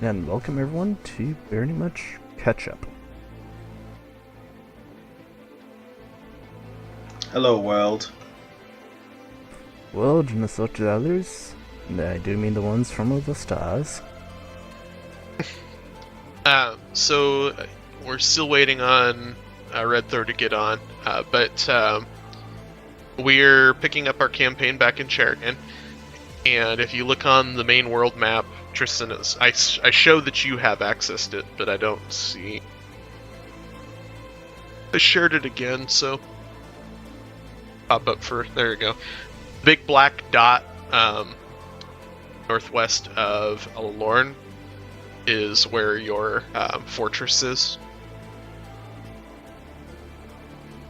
and welcome everyone to very much Catchup. Hello, world. Well, just like the others, and I do mean the ones from the stars. So we're still waiting on Red Thor to get on, but we're picking up our campaign back in Cherek, and if you look on the main world map, Tristan is. I show that you have accessed it, but I don't see. I shared it again, so pop up for there you go. Big black dot northwest of Alorn is where your fortress is.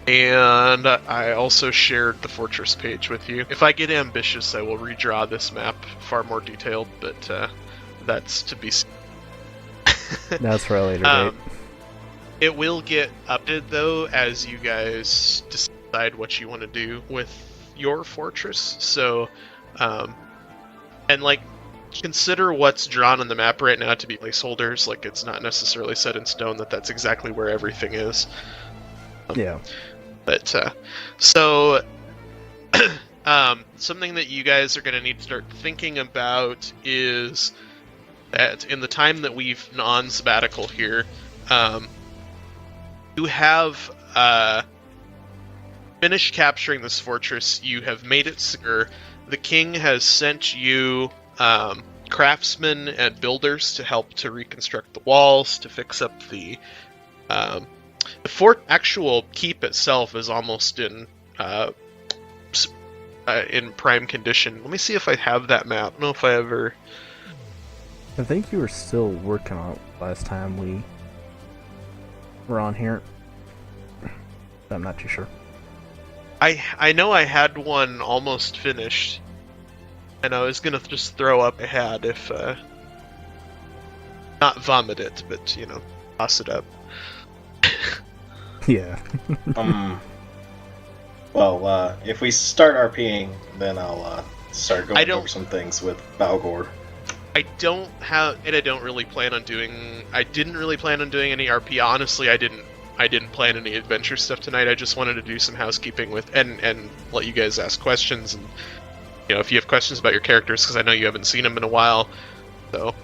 And I also shared the fortress page with you. If I get ambitious, I will redraw this map far more detailed, but that's to be seen. That's for a later date. It will get updated, though, as you guys decide what you want to do with your fortress. So, and like, consider what's drawn on the map right now to be placeholders. Like, it's not necessarily set in stone that that's exactly where everything is. Yeah. But, so, something that you guys are going to need to start thinking about is that in the time that we've on sabbatical here, you have finished capturing this fortress. You have made it secure. The king has sent you craftsmen and builders to help to reconstruct the walls, to fix up the fort. Actual keep itself is almost in prime condition. Let me see if I have that map. I don't know if I ever. I think you were still working on it last time we were on here. I'm not too sure. I know I had one almost finished, and I was gonna just throw up a had if not vomit it, but toss it up. Yeah. Well, if we start RPing, then I'll start going over some things with Balgor. I don't really plan on doing. I didn't really plan on doing any RP. Honestly, I didn't plan any adventure stuff tonight. I just wanted to do some housekeeping with and let you guys ask questions, and if you have questions about your characters, because I know you haven't seen them in a while. So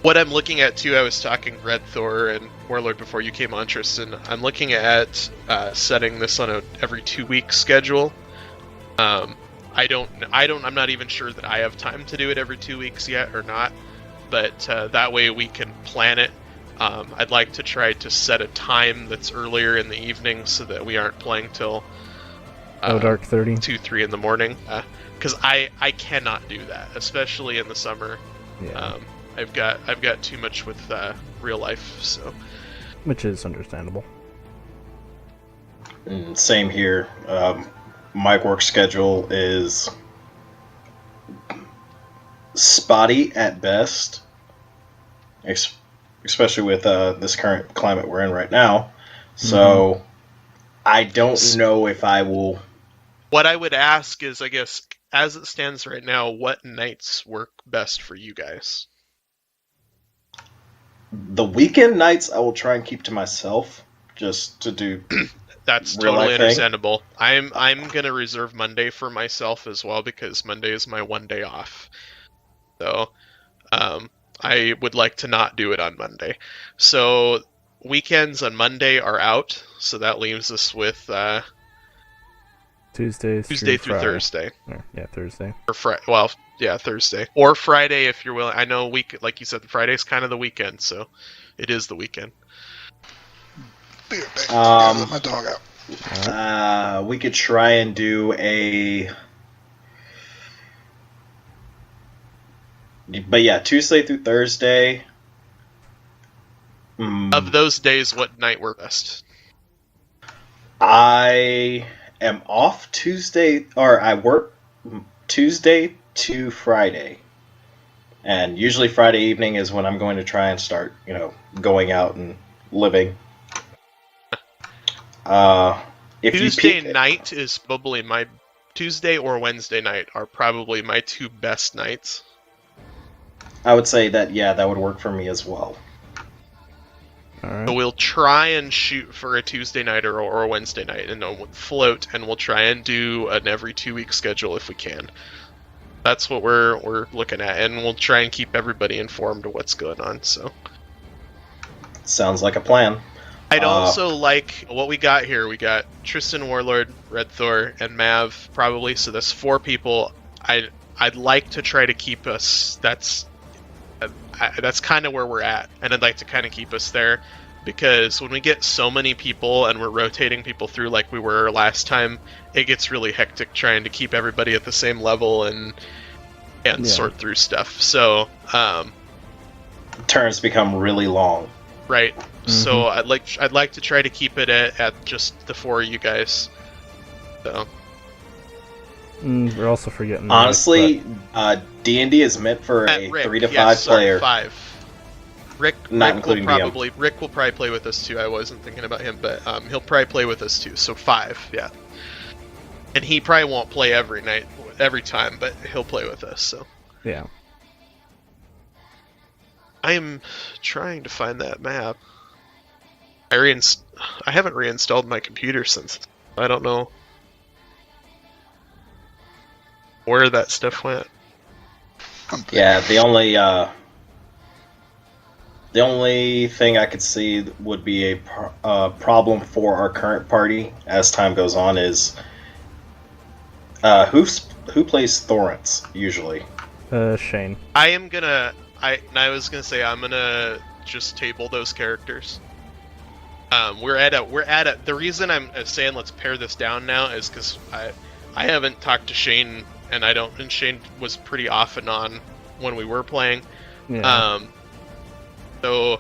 what I'm looking at too, I was talking Red Thor and Warlord before you came on, Tristan. I'm looking at setting this on a every 2-week schedule. I'm not even sure that I have time to do it every 2 weeks yet or not, but that way we can plan it. I'd like to try to set a time that's earlier in the evening so that we aren't playing till dark 30, 2-3 in the morning, because I cannot do that, especially in the summer. Yeah. I've got too much with real life, so. Which is understandable. Same here. My work schedule is spotty at best, especially with this current climate we're in right now. So I don't know if I will. What I would ask is, I guess, as it stands right now, what nights work best for you guys? The weekend nights I will try and keep to myself, just to do. That's totally understandable. I'm gonna reserve Monday for myself as well, because Monday is my one day off. So I would like to not do it on Monday. So weekends on Monday are out, so that leaves us with Tuesday through Friday. Thursday. Thursday. Or Thursday. Or Friday if you're willing. I know like you said, Friday's kind of the weekend, so it is the weekend. Let my dog out. We could try and do a. But yeah, Tuesday through Thursday. Of those days, what night work best? I am off Tuesday, or I work Tuesday to Friday. And usually Friday evening is when I'm going to try and start, going out and living. Tuesday night is probably my Tuesday or Wednesday night are probably my two best nights. I would say that, yeah, that would work for me as well. All right. So we'll try and shoot for a Tuesday night or a Wednesday night, and we'll float, and we'll try and do an every 2-week schedule if we can. That's what we're looking at, and we'll try and keep everybody informed of what's going on. So Sounds like a plan. I'd also like what we got here. We got Tristan Warlord, Red Thor, and Mav probably. So that's 4 people. I'd like to try to keep us. That's kind of where we're at, and I'd like to kind of keep us there, because when we get so many people and we're rotating people through like we were last time, it gets really hectic trying to keep everybody at the same level and sort through stuff. So turns become really long. Right. Mm-hmm. So I'd like to try to keep it at just the 4 of you guys. So we're also forgetting. Honestly, D&D is meant for a Rick, 3 to 5 player. 5. Rick will probably play with us too. I wasn't thinking about him, but he'll probably play with us too. So 5, yeah. And he probably won't play every time, but he'll play with us. So yeah. I am trying to find that map. I haven't reinstalled my computer since. I don't know where that stuff went. Yeah, the only thing I could see would be a problem for our current party as time goes on is who plays Thorance usually? Shane. I was gonna say I'm gonna just table those characters. The reason I'm saying let's pare this down now is because I haven't talked to Shane, and Shane was pretty off and on when we were playing. Yeah. So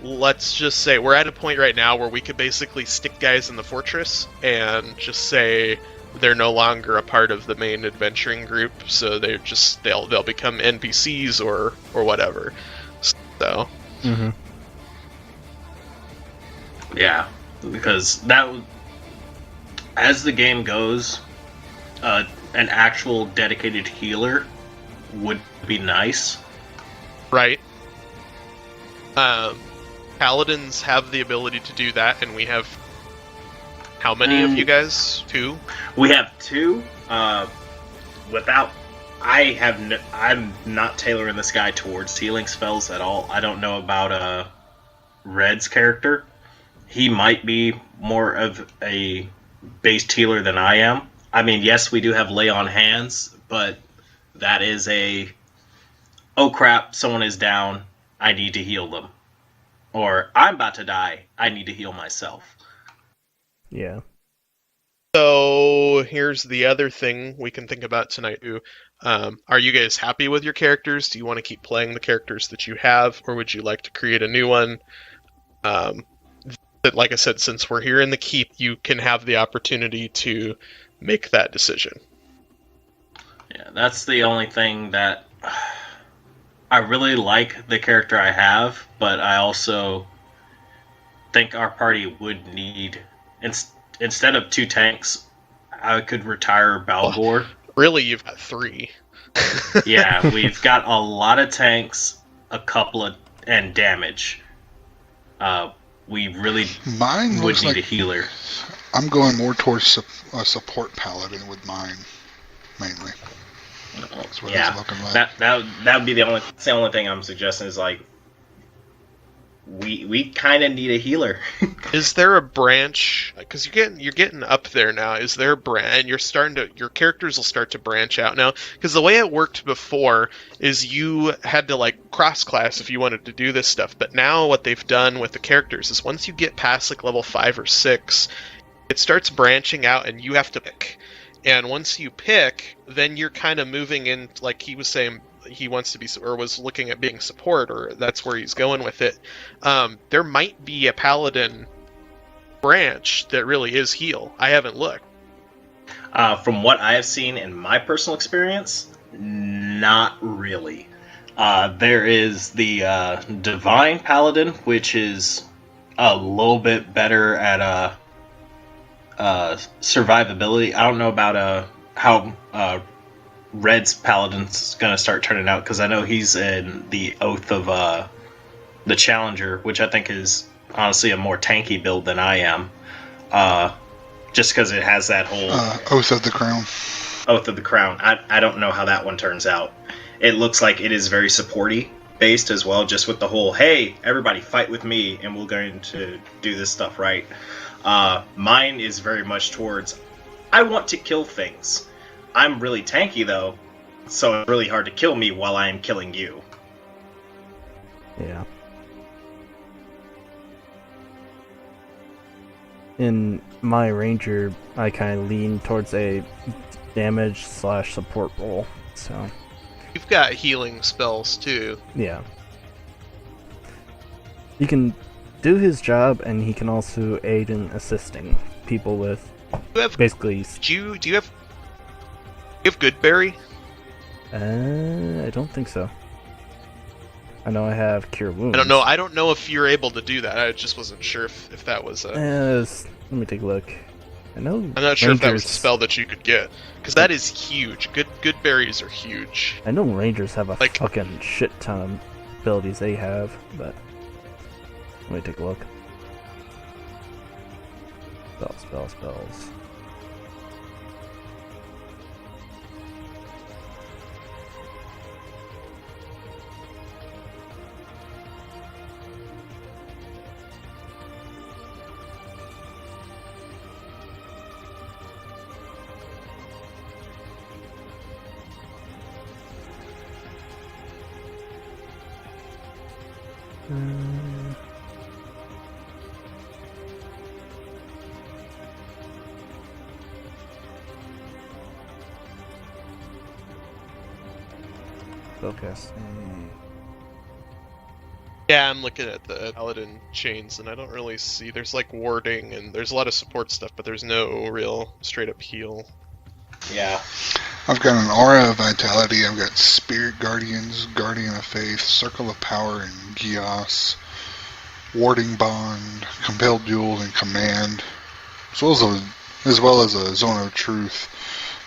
let's just say we're at a point right now where we could basically stick guys in the fortress and just say they're no longer a part of the main adventuring group, so they'll become NPCs or whatever. So yeah, because as the game goes, an actual dedicated healer would be nice. Right. Paladins have the ability to do that, and we have how many of you guys? 2? We have 2. I'm not tailoring this guy towards healing spells at all. I don't know about Red's character. He might be more of a based healer than I am. I mean, yes, we do have lay on hands, but that is oh crap, someone is down, I need to heal them. Or I'm about to die, I need to heal myself. Yeah. So here's the other thing we can think about tonight too. Are you guys happy with your characters? Do you want to keep playing the characters that you have, or would you like to create a new one? Like I said, since we're here in the keep, you can have the opportunity to make that decision. Yeah, that's the only thing that I really like the character I have, but I also think our party would need, instead of 2 tanks, I could retire Balgor. Really, you've got 3. Yeah, we've got a lot of tanks, and damage. We really would need a healer. I'm going more towards a support paladin with mine, mainly. That's what it's looking like. That would be the only thing I'm suggesting is like we kind of need a healer. Is there a branch? Because you're getting up there now. Is there a branch? And your characters will start to branch out now. Because the way it worked before is you had to like cross class if you wanted to do this stuff. But now what they've done with the characters is once you get past like level 5 or 6, it starts branching out, and you have to pick. And once you pick, then you're kind of moving in, like he was saying, he wants to be, or was looking at being support, or that's where he's going with it. There might be a paladin branch that really is heal. I haven't looked. From what I have seen in my personal experience, not really. There is the Divine Paladin, which is a little bit better at survivability. I don't know about how Red's paladin's gonna start turning out, because I know he's in the Oath of the Challenger, which I think is honestly a more tanky build than I am. Just because it has that whole Oath of the Crown. Oath of the Crown. I don't know how that one turns out. It looks like it is very supporty based as well, just with the whole, hey, everybody fight with me and we're going to do this stuff right. Mine is very much towards, I want to kill things. I'm really tanky though, so it's really hard to kill me while I am killing you. Yeah. In my ranger, I kind of lean towards a damage / support role, so You've got healing spells too. yeah. He can do his job, and he can also aid in assisting people with You have basically. do you have good berry? I don't think so. I know I have cure wounds. I don't know if you're able to do that. I just wasn't sure if that was a. Let me take a look. I know. I'm not sure if that was a Rangers- spell that you could get, because that is huge. Good berries are huge. I know Rangers have a Like- fucking shit ton of abilities they have, but let me take a look. Spells. Focus. Yeah, I'm looking at the paladin chains, and I don't really see. There's like warding, and there's a lot of support stuff, but there's no real straight up heal. Yeah. I've got an Aura of Vitality. I've got Spirit Guardians, Guardian of Faith, Circle of Power, and Gios. Warding Bond, Compelled Duel, and Command, as well as a Zone of Truth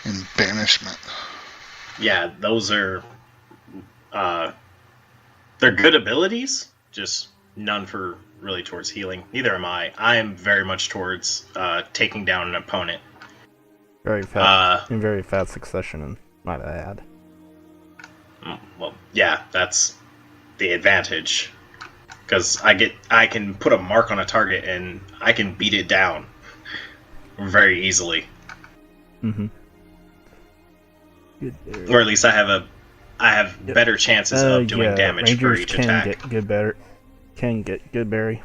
and Banishment. Yeah, those are they're good abilities, just none for really towards healing. Neither am I. I am very much towards taking down an opponent. Very fast, in very fast succession, might I add. Well, yeah, that's the advantage, because I can put a mark on a target and I can beat it down very easily. Mm-hmm. Or at least I have better chances of doing damage Rangers for each can attack. get good berry.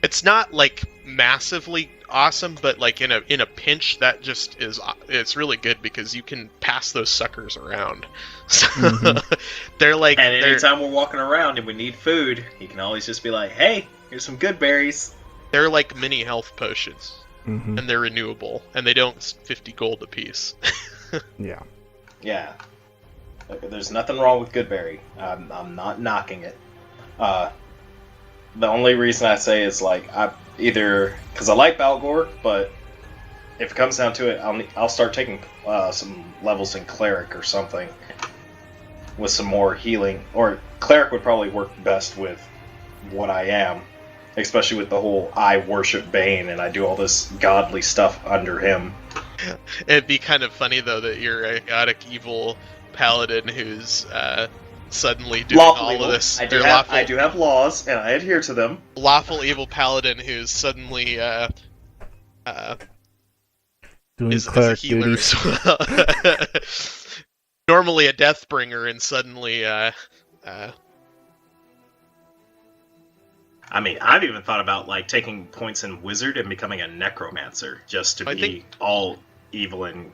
It's not like massively awesome, but like in a pinch, that just is. It's really good because you can pass those suckers around. So they're like. And anytime we're walking around and we need food, you can always just be like, "Hey, here's some good berries." They're like mini health potions, Mm-hmm. and they're renewable, and they don't 50 gold apiece. Yeah. Yeah. There's nothing wrong with Goodberry. I'm not knocking it. The only reason I say is like I either because I like Balgor, but if it comes down to it, I'll start taking some levels in Cleric or something with some more healing. Or Cleric would probably work best with what I am, especially with the whole I worship Bane and I do all this godly stuff under him. It'd be kind of funny though that you're a chaotic evil paladin who's suddenly doing Lawful all evil. of this. I do They're have laws and I adhere to them. lawful evil paladin who's suddenly Doing is a cleric healer duties. as well. Normally a deathbringer, and suddenly I mean, I've even thought about like taking points in Wizard and becoming a Necromancer just to be all evil and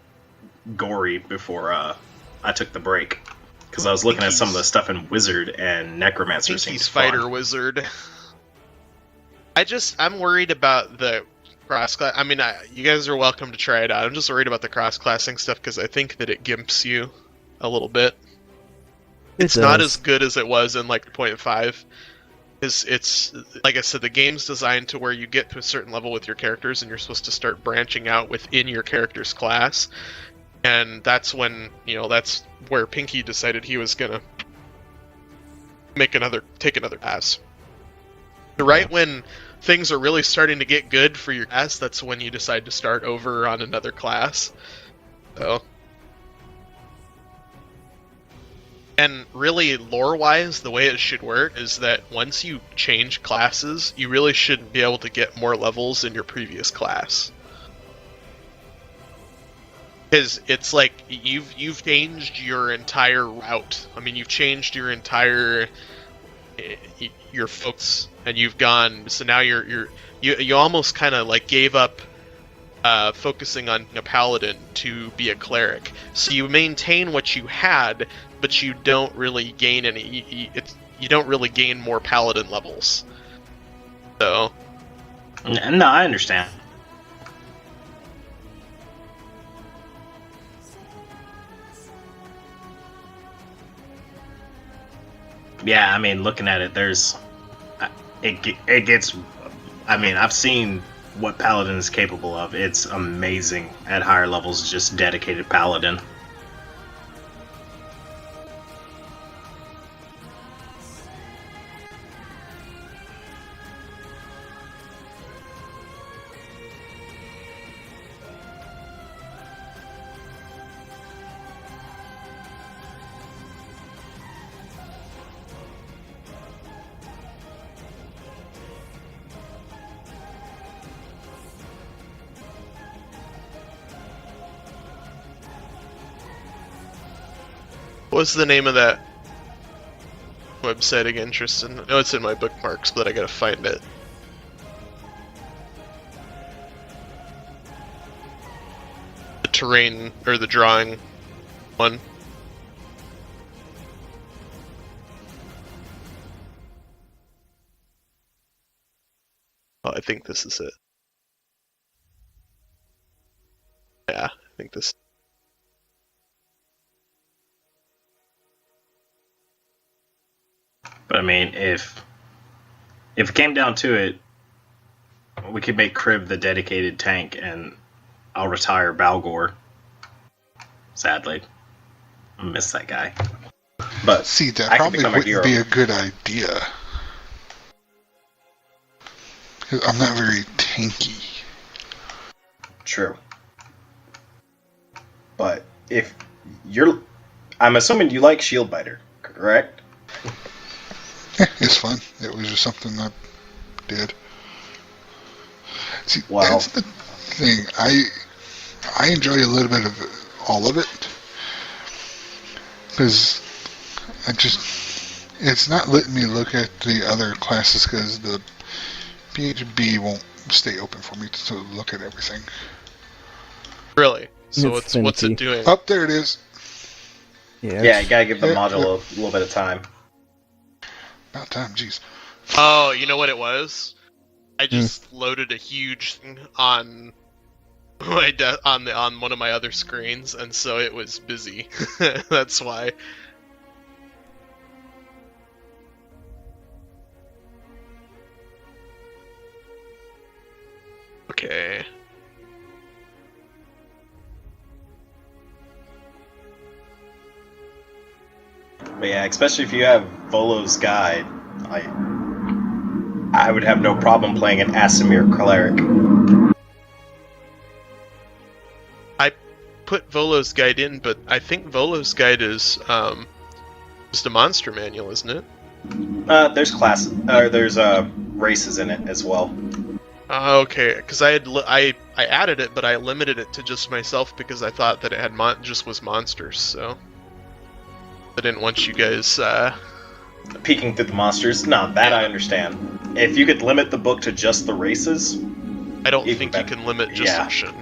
gory before I took the break. Because I was looking at some of the stuff in Wizard and Necromancer seems he's fun. fighter wizard. I'm worried about the cross class. I mean, you guys are welcome to try it out. I'm just worried about the cross classing stuff because I think that it gimps you a little bit. It's not as good as it was in like 0.5. It's like I said, the game's designed to where you get to a certain level with your characters and you're supposed to start branching out within your character's class. And that's when, that's where Pinky decided he was gonna take another pass. Right when things are really starting to get good for your class, that's when you decide to start over on another class. So, and really, lore-wise, the way it should work is that once you change classes, you really should be able to get more levels in your previous class. Because it's like you've changed your entire route. I mean, you've changed your entire your folks, and you've gone. So now you almost kind of like gave up focusing on a paladin to be a cleric. So you maintain what you had, but you don't really gain any. You don't really gain more paladin levels. So. No, I understand. Yeah, I mean, looking at it, it gets. I mean, I've seen what Paladin is capable of. It's amazing at higher levels, just dedicated Paladin. What's the name of that website again, Tristan? No, it's in my bookmarks, but I gotta find it. The terrain, or the drawing one. Oh, I think this is it. Yeah, I think this. But I mean, if it came down to it, we could make Crib the dedicated tank, and I'll retire Balgor. Sadly, I miss that guy. But see, that I probably can become a hero. wouldn't be a good idea. 'Cause I'm not very tanky. True. But if you're... I'm assuming you like Shield Biter, correct? Yeah, it's fun. It was just something I did. See, Wow. that's the thing. I enjoy a little bit of all of it. Because it's not letting me look at the other classes because the PHB won't stay open for me to look at everything. Really? So It's what's finicky. it doing? Up there it is. Yeah, you gotta give the Yeah, module a little bit of time. About time, jeez. Oh, you know what it was? I just loaded a huge thing on my on one of my other screens, and so it was busy. That's why. Okay. But yeah, especially if you have Volo's Guide, I would have no problem playing an Asimir cleric. I put Volo's Guide in, but I think Volo's Guide is just a monster manual, isn't it? There's classes, there's races in it as well. Okay, because I added it, but I limited it to just myself because I thought that it had just was monsters, so I didn't want you guys. Peeking through the monsters, no, that I understand. If you could limit the book to just the races, I don't even think better. you can limit just Yeah. section.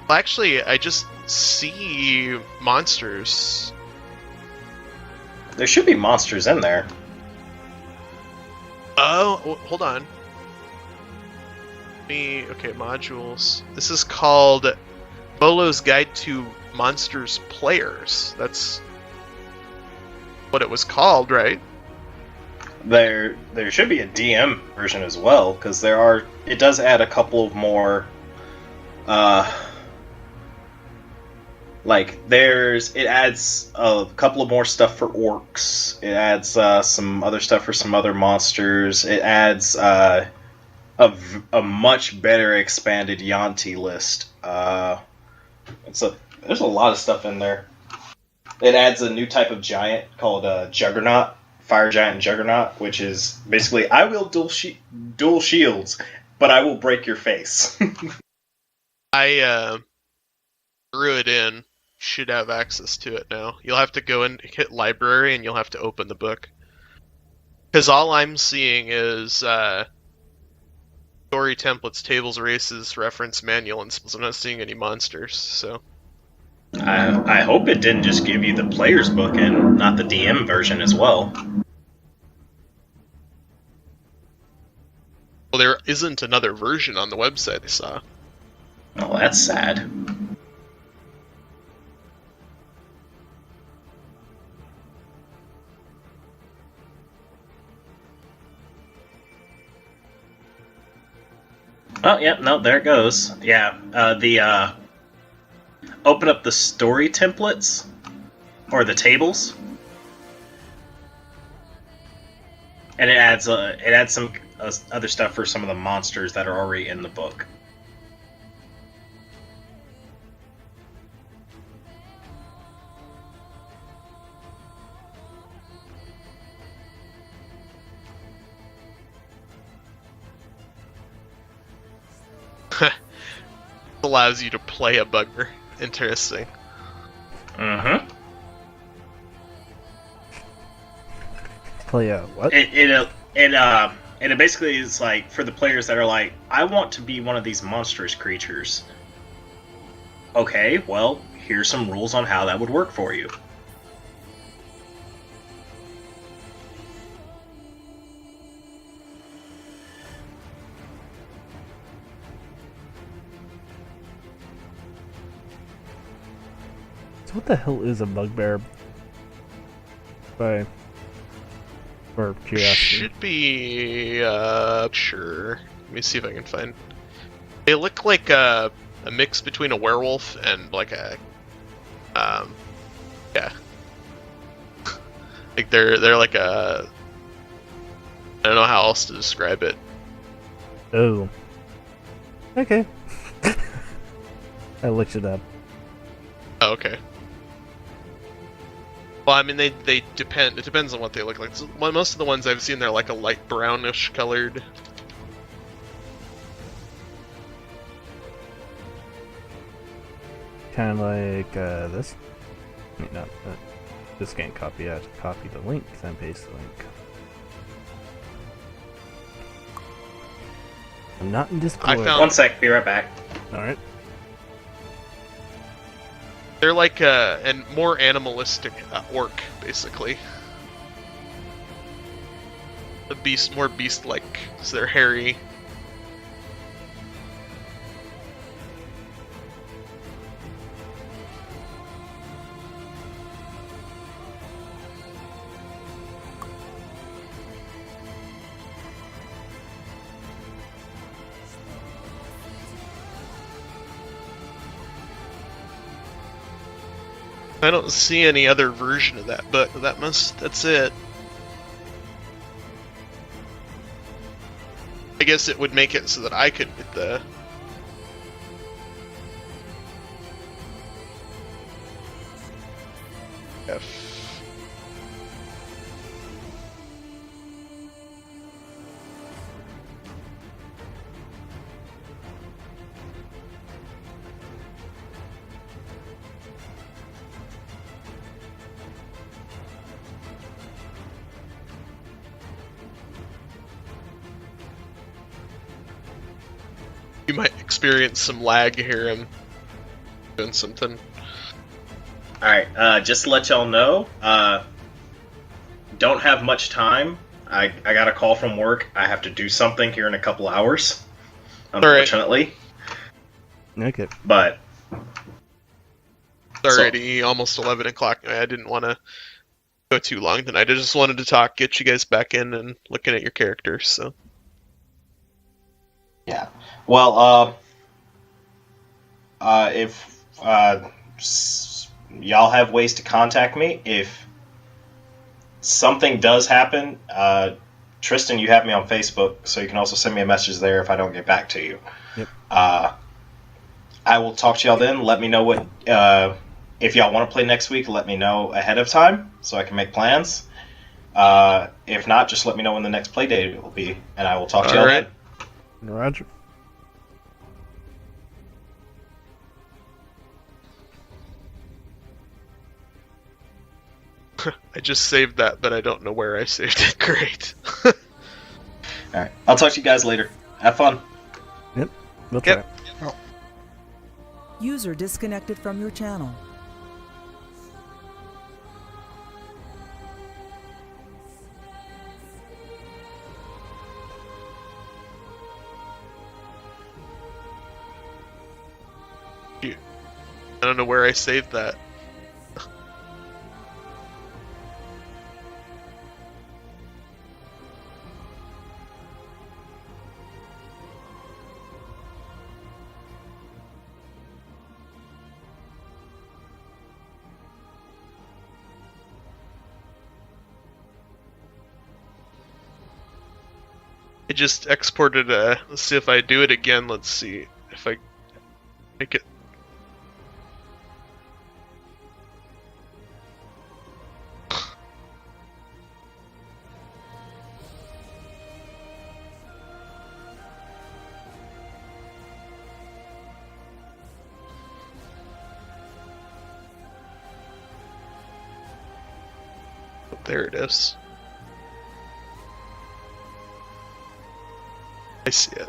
Well, actually, I just see monsters. there should be monsters in there. Oh, hold on. Okay, modules. This is called Volo's Guide to Monsters Players. That's what it was called, right? There should be a DM version as well, because it does add a couple of more it adds a couple of more stuff for orcs. It adds some other stuff for some other monsters. It adds a much better expanded Yanti list. There's a lot of stuff in there. It adds a new type of giant called Juggernaut, Fire Giant Juggernaut, which is basically I will dual shields, but I will break your face. I threw it in. Should have access to it now. You'll have to go and hit library, and you'll have to open the book. Because all I'm seeing is story templates, tables, races, reference manual, and I'm not seeing any monsters. So I hope it didn't just give you the player's book and not the DM version as well. Well, there isn't another version on the website I saw. Oh, that's sad. Oh, yeah, no, there it goes. Yeah, open up the story templates, or the tables, and it adds some other stuff for some of the monsters that are already in the book. Allows you to play a bugger. Interesting. Mm-hmm. Play a what? It basically is like for the players that are like, I want to be one of these monstrous creatures. Okay, well, here's some rules on how that would work for you. So what the hell is a bugbear? For curiosity. Should be sure. Let me see if I can find. They look like a mix between a werewolf and like a yeah. Like they're like a, I don't know how else to describe it. Oh. Okay. I looked it up. Oh, okay. Well, I mean, they depend. It depends on what they look like. So, most of the ones I've seen, they're like a light brownish colored. Kind of like this. Wait, no, this can't copy. I have to copy the link, then paste the link. I'm not in Discord. I found- One sec, be right back. Alright. They're like a more animalistic orc, basically. The beast, more beast-like, so they're hairy. I don't see any other version of that, but that's it. I guess it would make it so that I could get the... F. You might experience some lag here. I'm doing something. Alright, just to let y'all know, don't have much time. I got a call from work. I have to do something here in a couple hours, unfortunately. Okay. But It's already almost 11 o'clock. I didn't want to go too long tonight. I just wanted to talk, get you guys back in and looking at your characters. So Yeah. Well, if y'all have ways to contact me, if something does happen, Tristan, you have me on Facebook, so you can also send me a message there if I don't get back to you. Yep. I will talk to y'all then. Let me know what if y'all want to play next week. Let me know ahead of time so I can make plans. If not, just let me know when the next play date will be, and I will talk to y'all Alright. then. Roger. I just saved that, but I don't know where I saved it. Great. All right. I'll talk to you guys later. Have fun. Yep. We'll Yep. try. User disconnected from your channel. I don't know where I saved that. I just exported a. Let's see if I do it again. Let's see if I make it. There it is. I see it.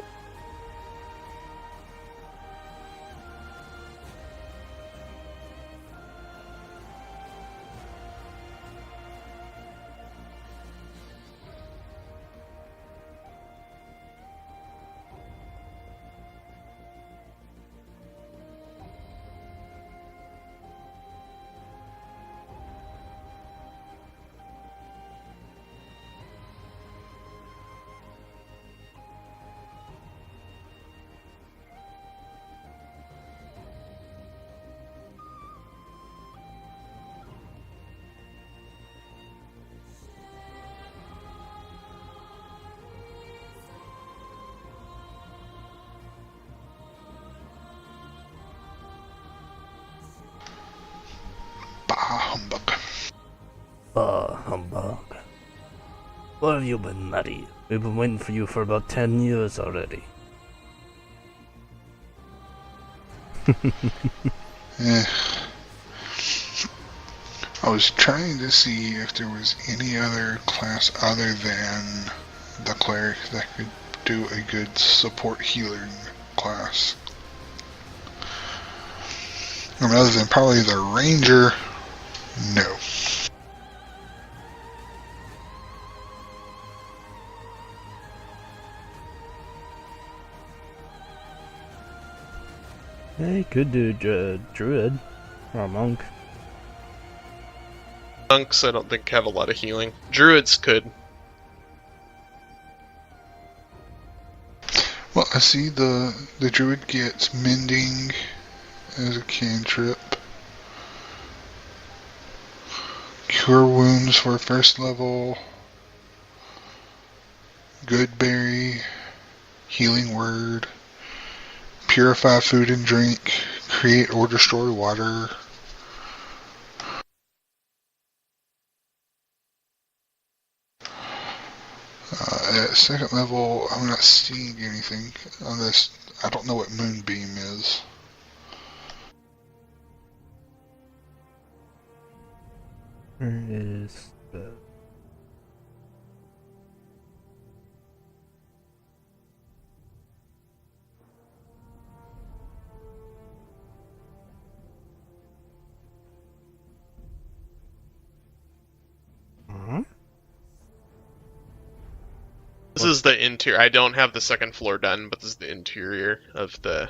Bah humbug. Humbug. Where have you been, laddie? We've been waiting for you for about 10 years already. Eh. I was trying to see if there was any other class other than the cleric that could do a good support healing class. I mean, other than probably the ranger, no. Hey, could do druid or a monk. Monks, I don't think have a lot of healing. Druids could. Well, I see the druid gets mending as a cantrip. Cure wounds for first level. Good berry. Healing word. Purify food and drink. Create or destroy water. At second level, I'm not seeing anything on this. I don't know what Moonbeam is. Where is the... This is the interior. I don't have the second floor done, but this is the interior of the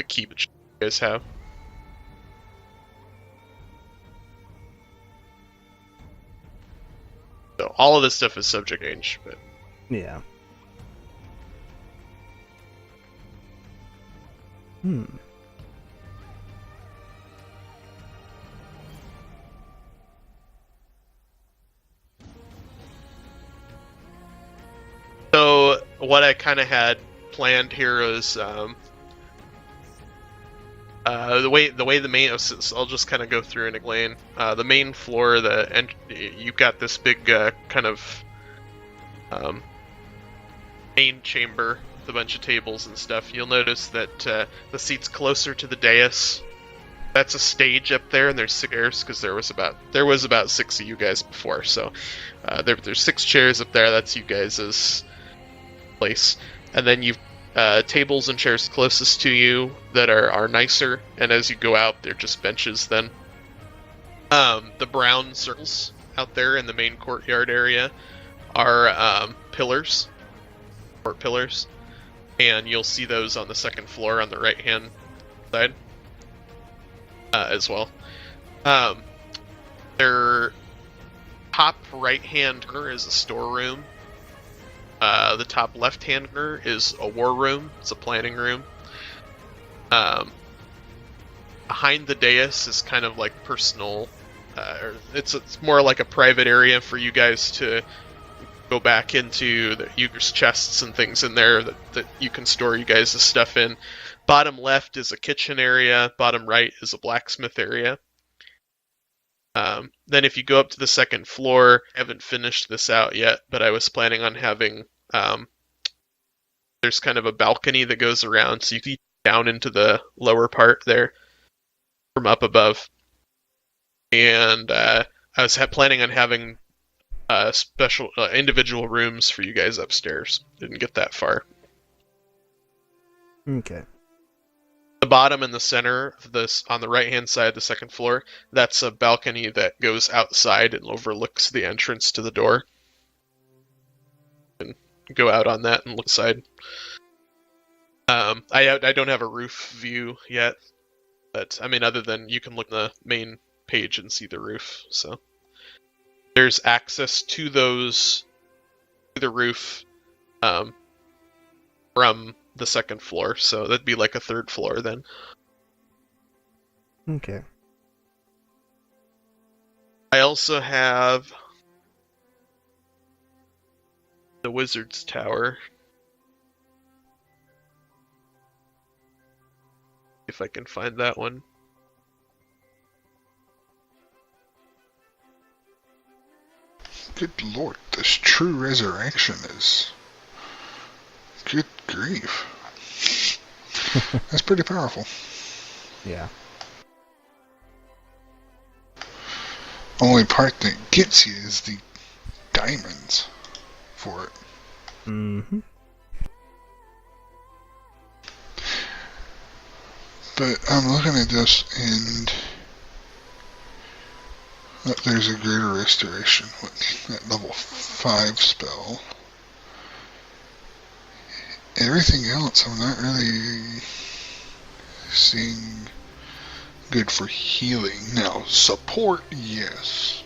keep that you guys have. all of this stuff is subject change, but Yeah. so what I kind of had planned here is the way the main. I'll just kind of go through and explain. The main floor, and you've got this big kind of main chamber with a bunch of tables and stuff. You'll notice that the seats closer to the dais. That's a stage up there, and there's 6 chairs because there was about 6 of you guys before. So there's 6 chairs up there. That's you guys' place, and then you've tables and chairs closest to you that are nicer, and as you go out, they're just benches then. The brown circles out there in the main courtyard area are pillars, court pillars, and you'll see those on the second floor on the right-hand side as well. Their top right-hand corner is a storeroom. The top left-hand corner is a war room. It's a planning room. Behind the dais is kind of like personal. It's more like a private area for you guys to go back into. There's chests and things in there that you can store you guys' stuff in. Bottom left is a kitchen area. Bottom right is a blacksmith area. Then if you go up to the second floor, I haven't finished this out yet, but I was planning on having, there's kind of a balcony that goes around, so you can see down into the lower part there from up above. And I was planning on having special individual rooms for you guys upstairs. Didn't get that far. Okay. The bottom and the center of this, on the right-hand side, the second floor, that's a balcony that goes outside and overlooks the entrance to the door. And go out on that and look inside. I don't have a roof view yet, but I mean, other than you can look at the main page and see the roof. So there's access to the roof from the second floor, so that'd be like a third floor then. Okay. I also have the Wizard's Tower. If I can find that one. Good lord, this true resurrection is... Good grief. That's pretty powerful. Yeah. Only part that gets you is the diamonds for it. Mm-hmm. But I'm looking at this and there's a greater restoration with that level 5 spell. Everything else I'm not really seeing good for healing. Now, support, yes.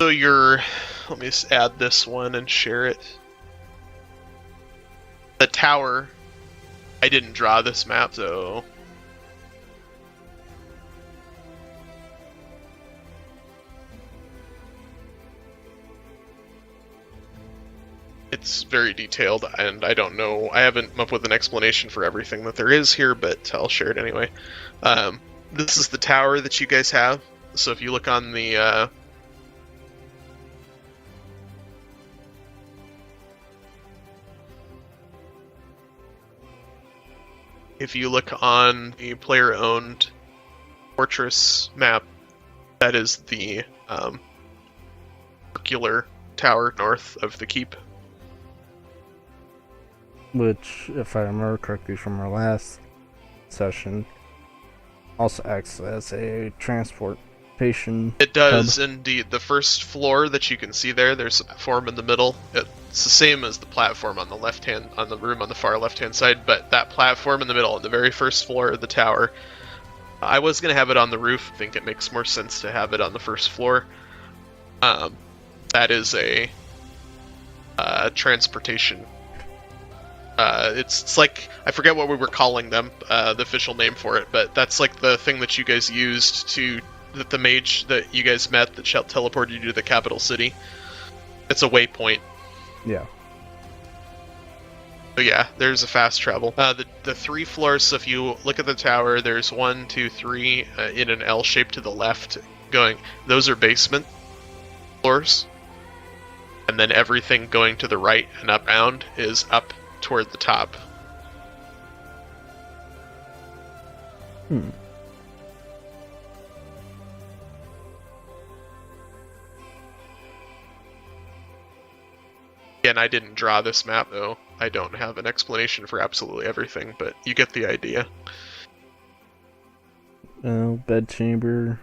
So let me just add this one and share it. The tower, I didn't draw this map, so it's very detailed, and I don't know, I haven't come up with an explanation for everything that there is here, but I'll share it anyway. This is the tower that you guys have, so if you look on the player-owned fortress map, that is the circular tower north of the keep. Which, if I remember correctly from our last session, also acts as a transport Patient It does indeed. The first floor that you can see there's a platform in the middle. It's the same as the platform on the on the room on the far left-hand side, but that platform in the middle, on the very first floor of the tower, I was going to have it on the roof. I think it makes more sense to have it on the first floor. That is a transportation. It's like, I forget what we were calling them, the official name for it, but that's like the thing that you guys used that the mage that you guys met that teleported you to the capital city. It's a waypoint. Yeah. So yeah, there's a fast travel. The 3 floors, so if you look at the tower, there's 1, 2, 3 in an L shape to the left going. Those are basement floors. And then everything going to the right and up around is up toward the top. Again, I didn't draw this map, though. I don't have an explanation for absolutely everything, but you get the idea. Bed chamber.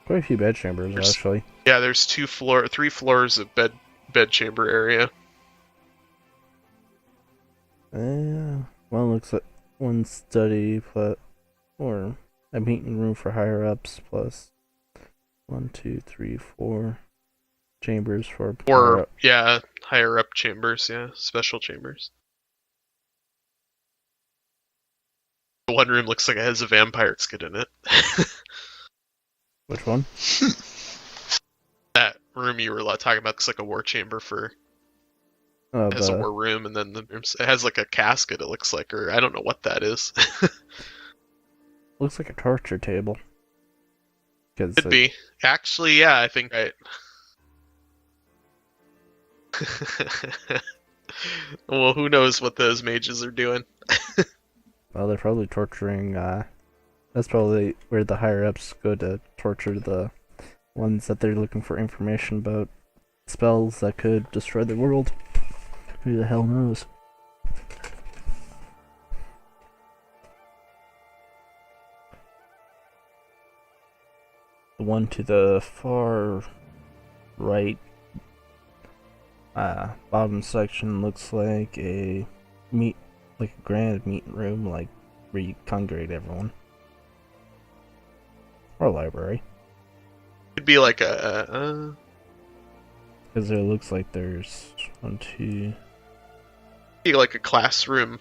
Quite a few bed chambers, actually. Yeah, there's 3 floors of bed chamber area. One looks like one study or a meeting room for higher ups plus 1, 2, 3, 4 chambers for higher up chambers, special chambers. The one room looks like it has a vampire skid in it. Which one? That room you were talking about looks like a war chamber it has a war room, and then it has like a casket, it looks like, or I don't know what that is. Looks like a torture table. Could be. Actually, yeah, I think right. Well, who knows what those mages are doing? Well, they're probably torturing, that's probably where the higher-ups go to torture the ones that they're looking for information about spells that could destroy the world. Who the hell knows? The one to the far right bottom section looks like a grand meeting room, like where you congregate everyone. Or a library. Could be like a because it looks like there's 1, 2. Be like a classroom.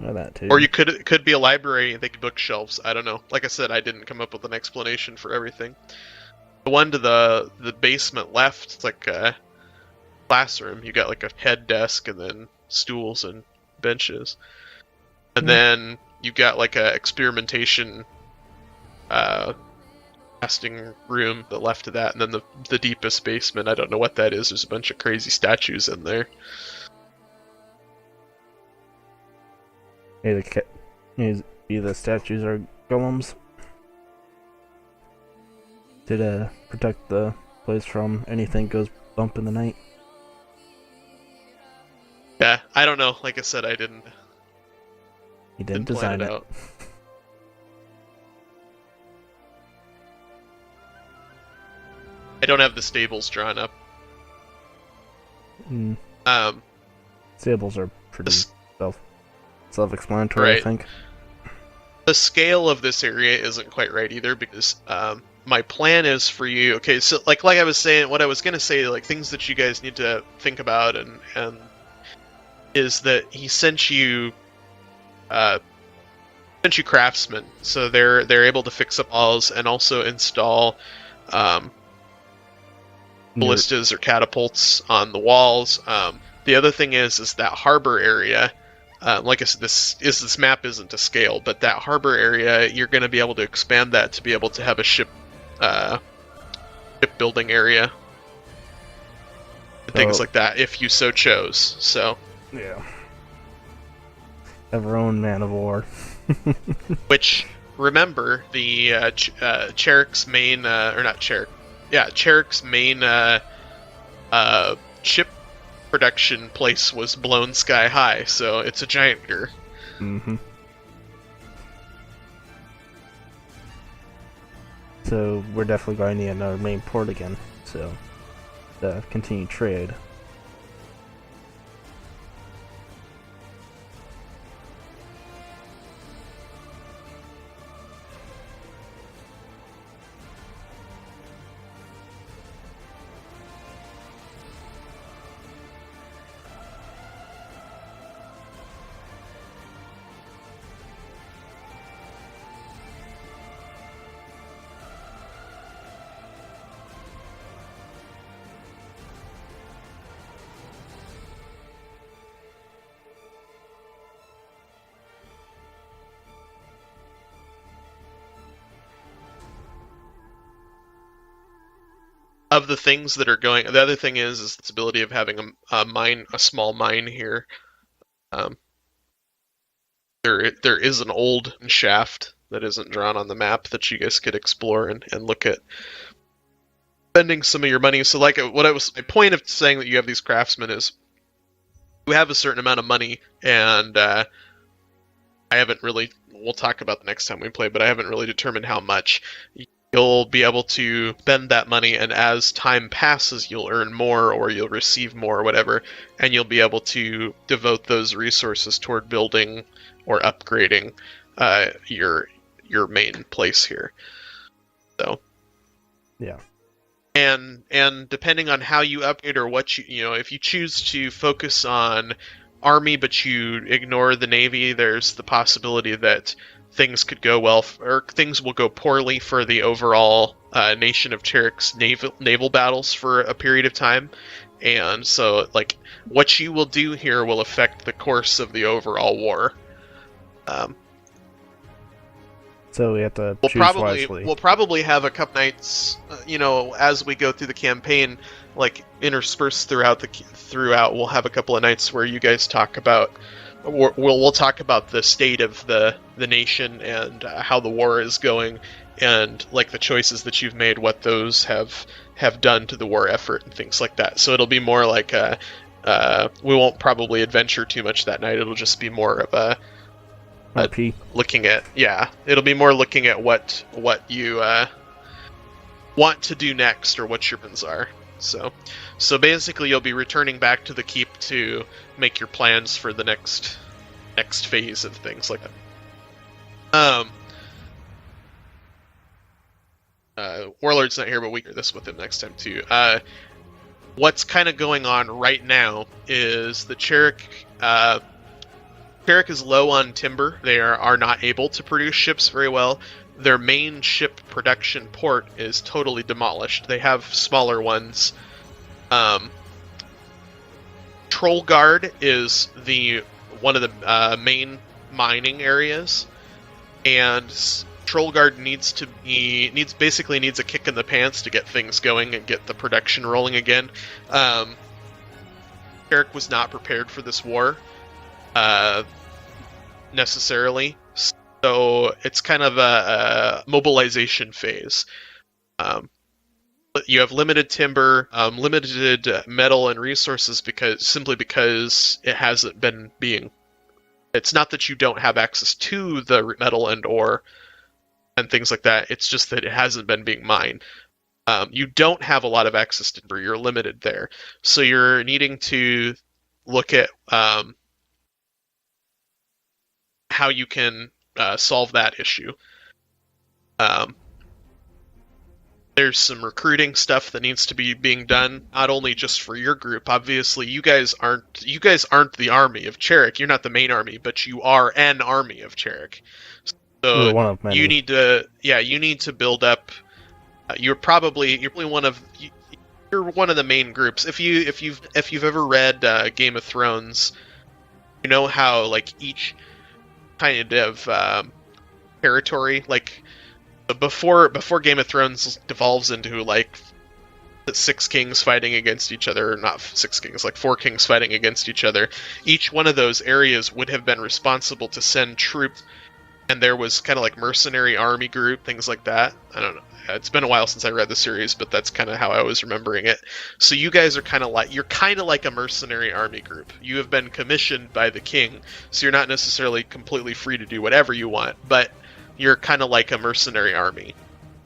Oh, that too. Or it could be a library. They could bookshelves. I don't know. Like I said, I didn't come up with an explanation for everything. The one to the basement left, it's like a classroom. You got like a head desk and then stools and benches, and then you got like a experimentation casting room the left of that, and then the deepest basement. I don't know what that is. There's a bunch of crazy statues in there. Maybe the statues are golems to protect the place from anything goes bump in the night. Yeah, I don't know. Like I said, I didn't. He didn't design it. Out. I don't have the stables drawn up. Stables are pretty self-explanatory, right. I think. The scale of this area isn't quite right either, because my plan is for you. Okay, so like I was saying, what I was gonna say, like things that you guys need to think about, and is that he sent you craftsmen, so they're able to fix up walls and also install ballistas or catapults on the walls. The other thing is that harbor area. Like I said, this map isn't to scale, but that harbor area, you're going to be able to expand that to be able to have a shipbuilding area, and things like that, if you so chose. So yeah, have our own man of war. Which, remember, the Cherek's main, or not Cherek, Cherek's main ship production place was blown sky high, so it's a giant gear. So we're definitely going to need another main port again. So to continue trade. Of the things that are going, the other thing is this ability of having a small mine here. There is an old shaft that isn't drawn on the map that you guys could explore and look at spending some of your money. So like my point of saying that you have these craftsmen is you have a certain amount of money, and I haven't really, we'll talk about the next time we play, but I haven't really determined how much. You'll be able to spend that money, and as time passes, you'll earn more, or you'll receive more, or whatever, and you'll be able to devote those resources toward building or upgrading your main place here. So, yeah. And depending on how you upgrade or what if you choose to focus on army but you ignore the navy, there's the possibility that things could go well, or things will go poorly for the overall nation of Cherek's naval battles for a period of time. And so, like, what you will do here will affect the course of the overall war. So we have to choose wisely. We'll probably have a couple nights, as we go through the campaign, like interspersed throughout we'll have a couple of nights where you guys talk about. We'll talk about the state of the nation and how the war is going, and like the choices that you've made, what those have done to the war effort and things like that. So it'll be more like we won't probably adventure too much that night. It'll just be more of a RP. It'll be more looking at what you want to do next, or what your plans are. So basically, you'll be returning back to the keep to make your plans for the next phase of things like that. Warlord's not here, but we can do this with him next time too. What's kind of going on right now is the Cherek is low on timber. They are not able to produce ships very well. Their main ship production port is totally demolished. They have smaller ones. Troll Guard is one of the main mining areas, and Troll Guard needs a kick in the pants to get things going and get the production rolling again. Cherek was not prepared for this war necessarily. So it's kind of a mobilization phase. You have limited timber, limited metal and resources because it hasn't been being. It's not that you don't have access to the metal and ore and things like that. It's just that it hasn't been being mined. You don't have a lot of access to timber. You're limited there, so you're needing to look at how you can solve that issue. There's some recruiting stuff that needs to be being done, not only just for your group. Obviously, you guys aren't the army of Cherek. You're not the main army, but you are an army of Cherek. So We're one of many. you need to build up. You're probably one of the main groups. If you've ever read Game of Thrones, you know how like each kind of territory, like before Game of Thrones devolves into like 6 kings fighting against each other, or not 6 kings, like 4 kings fighting against each other. Each one of those areas would have been responsible to send troops, and there was kind of like mercenary army group, things like that. I don't know. It's been a while since I read the series, but that's kind of how I was remembering it. So you guys are kind of like a mercenary army group. You have been commissioned by the king, so you're not necessarily completely free to do whatever you want, but you're kind of like a mercenary army.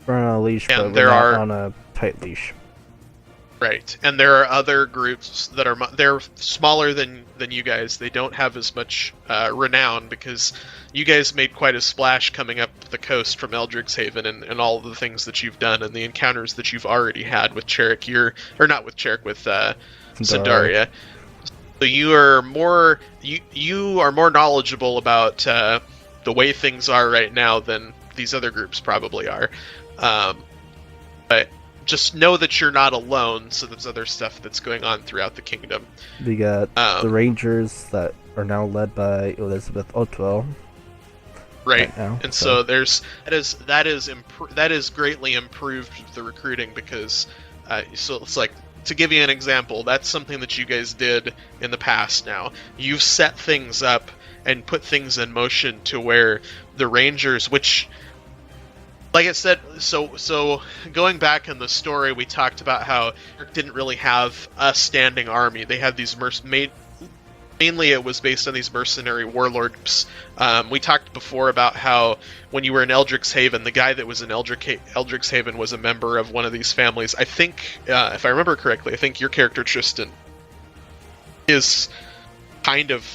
We're on a leash, And but we're there not are- on a tight leash. Right, and there are other groups that are they're smaller than you guys. They don't have as much renown because you guys made quite a splash coming up the coast from Eldric's Haven and all the things that you've done and the encounters that you've already had with Cherek. Or not with Cherek, with Sindaria. So you are more knowledgeable about the way things are right now than these other groups probably are. But just know that you're not alone, so there's other stuff that's going on throughout the kingdom. We got the Rangers that are now led by Elizabeth Otwell. Right now, and so there's that is greatly improved the recruiting because so it's like, to give you an example, that's something that you guys did in the past. Now you've set things up and put things in motion to where the Rangers, which, like I said, so going back in the story, we talked about how Eric didn't really have a standing army. They had these mainly it was based on these mercenary warlords. We talked before about how when you were in Eldric's Haven, the guy that was in Eldric's Haven was a member of one of these families. I think, if I remember correctly, I think your character Tristan is kind of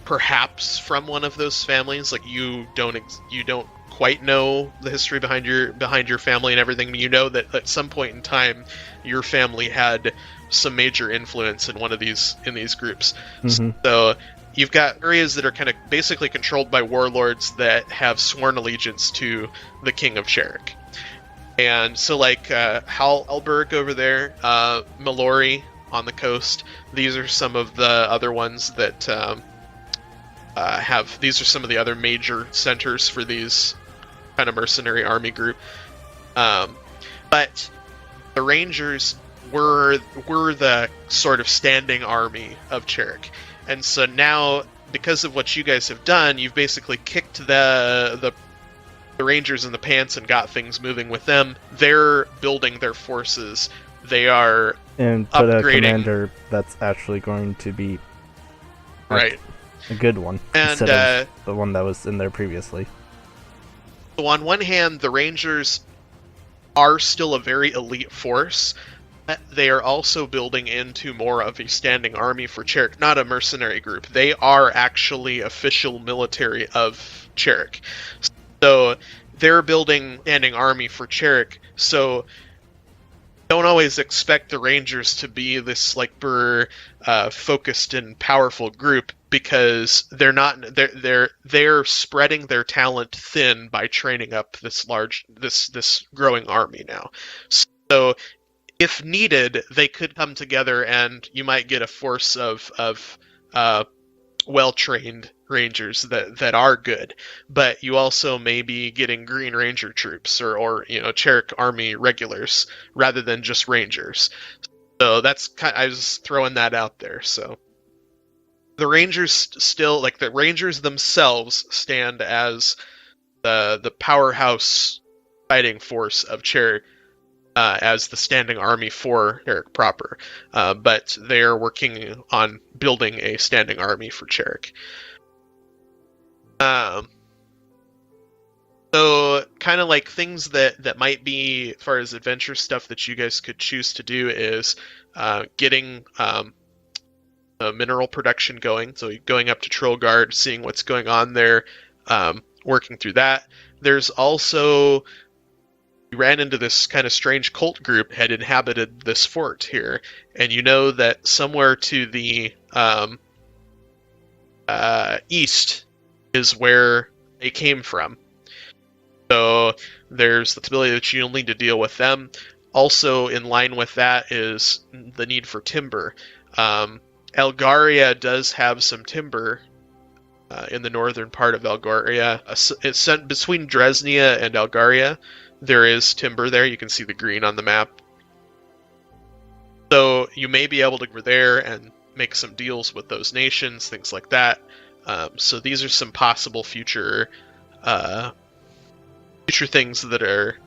perhaps from one of those families. Like you don't quite know the history behind your family and everything, but you know that at some point in time your family had some major influence in these groups. Mm-hmm. So you've got areas that are kind of basically controlled by warlords that have sworn allegiance to the King of Cherek. And so like Halberg over there, Mallory on the coast, these are some of the other ones that these are some of the other major centers for these kind of mercenary army group. But the Rangers were the sort of standing army of Cherek. And so now, because of what you guys have done, you've basically kicked the Rangers in the pants and got things moving with them. They're building their forces. They are and put a upgrading. Commander that's actually going to be right. A good one, And instead of the one that was in there previously. So on one hand, the Rangers are still a very elite force, but they are also building into more of a standing army for Cherek, not a mercenary group. They are actually official military of Cherek. So they're building standing army for Cherek. So don't always expect the Rangers to be this like focused and powerful group, because they're not. They're spreading their talent thin by training up this growing army now. So if needed, they could come together, and you might get a force of well-trained Rangers that are good. But you also may be getting Green Ranger troops or Cherek Army regulars rather than just Rangers. So that's I was throwing that out there. So the Rangers still, like, the Rangers themselves stand as the powerhouse fighting force of Cherek, as the standing army for Cherek proper, but they're working on building a standing army for Cherek. So kind of like things that might be, as far as adventure stuff that you guys could choose to do, is getting mineral production going. So going up to Trollgard, seeing what's going on there, working through that. There's also, you ran into this kind of strange cult group had inhabited this fort here, and you know that somewhere to the east is where they came from. So there's the possibility that you'll need to deal with them. Also, in line with that is the need for timber. Elgaria does have some timber in the northern part of Elgaria. It's between Dresnia and Elgaria. There is timber there. You can see the green on the map. So you may be able to go there and make some deals with those nations, things like that. So these are some possible future things that are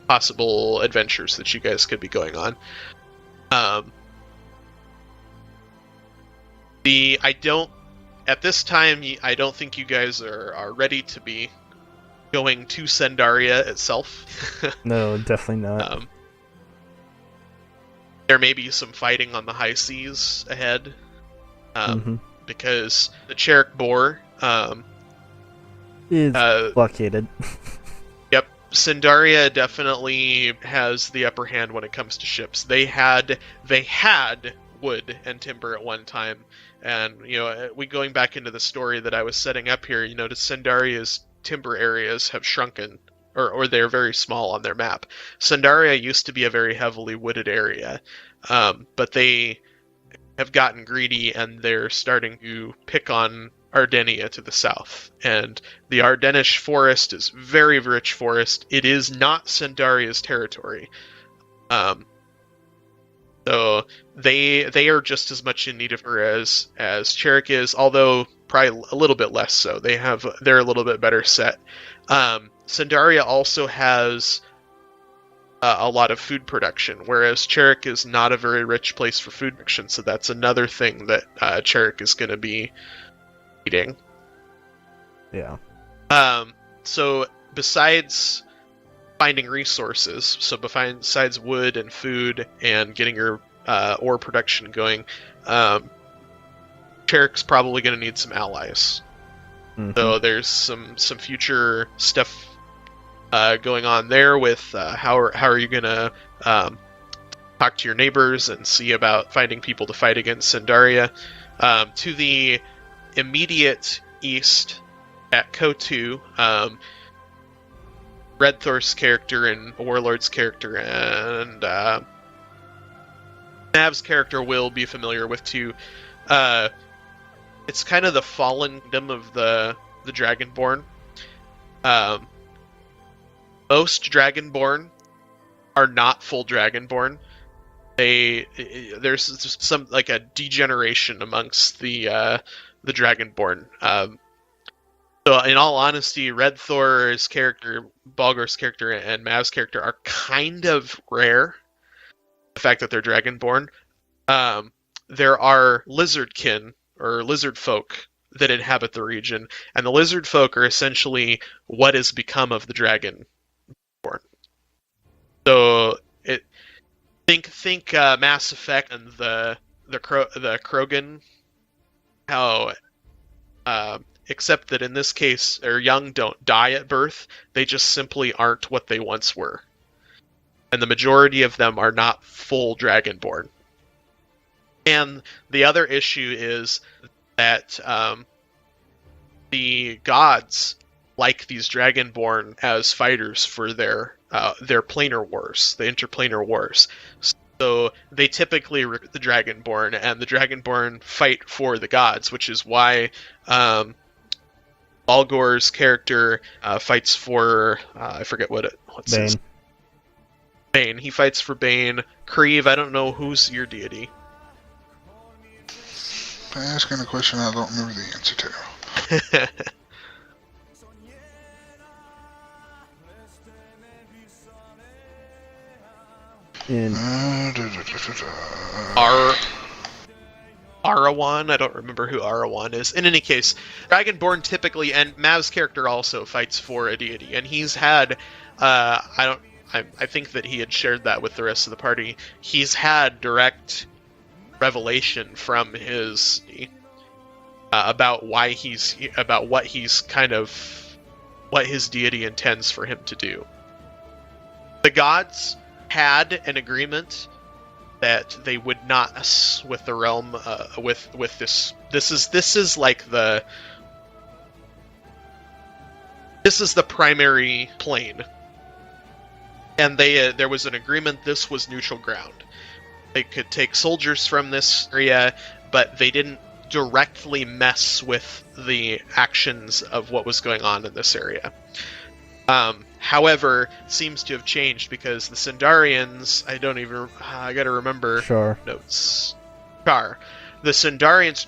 possible adventures that you guys could be going on. At this time, I don't think you guys are ready to be going to Sendaria itself. No, definitely not. There may be some fighting on the high seas ahead, because the Cherek Boar Is blockaded. Yep, Sendaria definitely has the upper hand when it comes to ships. They had wood and timber at one time, and we going back into the story that I was setting up here. Sendaria's timber areas have shrunken, or they're very small on their map. Sendaria used to be a very heavily wooded area, but they have gotten greedy and they're starting to pick on Ardenia to the south. And the Ardenish forest is very rich forest. It is not Sendaria's territory. So they are just as much in need of her as Cherek is, although probably a little bit less so. They're a little bit better set. Sendaria also has a lot of food production, whereas Cherek is not a very rich place for food production, so that's another thing that Cherek is going to be eating. Yeah. So besides finding resources, so besides wood and food and getting your ore production going, Cherek's probably going to need some allies. So there's some future stuff going on there with how are you going to talk to your neighbors and see about finding people to fight against Sendaria. To the immediate east at Kotu, Red Thor's character and Warlord's character and Nav's character will be familiar with too. It's kind of the fallen kingdom of the Dragonborn. Most Dragonborn are not full Dragonborn. There's some like a degeneration amongst the Dragonborn. So in all honesty, Red Thor's character, Balgor's character, and Mav's character are kind of rare. The fact that they're Dragonborn. There are lizardkin or lizard folk that inhabit the region, and the lizard folk are essentially what has become of the Dragonborn. So think Mass Effect and the Krogan. How except that in this case, their young don't die at birth; they just simply aren't what they once were, and the majority of them are not full Dragonborn. And the other issue is that the gods like these Dragonborn as fighters for their planar wars, the interplanar wars. So they typically recruit the Dragonborn, and the Dragonborn fight for the gods, which is why Balgor's character fights for I forget what's Bane. his Bane. He fights for Bane. Krieve, I don't know who's your deity. Asking a question I don't remember the answer to. Arawan? I don't remember who Arawan is. In any case, Dragonborn typically, and Mav's character also fights for a deity, and he's had, I think that he had shared that with the rest of the party. He's had direct revelation from his about what his deity intends for him to do. The gods had an agreement that they would not mess with the realm with this. This is the primary plane, and there was an agreement. This was neutral ground. They could take soldiers from this area, but they didn't directly mess with the actions of what was going on in this area. However, seems to have changed because the Sendarians, I gotta remember Sure. notes. Char. The Sendarians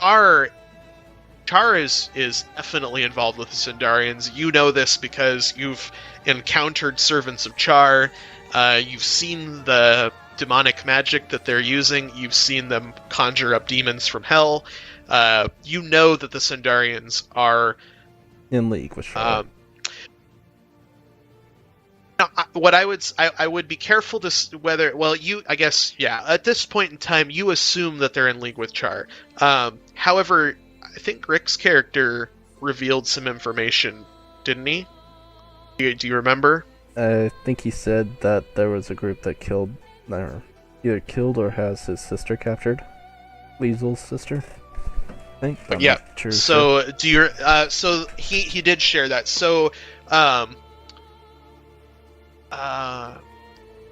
Char is definitely involved with the Sendarians. You know this because you've encountered servants of Char. You've seen the demonic magic that they're using. You've seen them conjure up demons from hell. You know that the Sendarians are In league with Char. Now, I would be careful to whether. Well, I guess, yeah. At this point in time, you assume that they're in league with Char. However, I think Rick's character revealed some information, didn't he? Do you remember? I think he said that there was a group that killed, or either killed or has his sister captured. Liesel's sister, I think. But I'm Yeah. not sure. So do you? So he did share that. So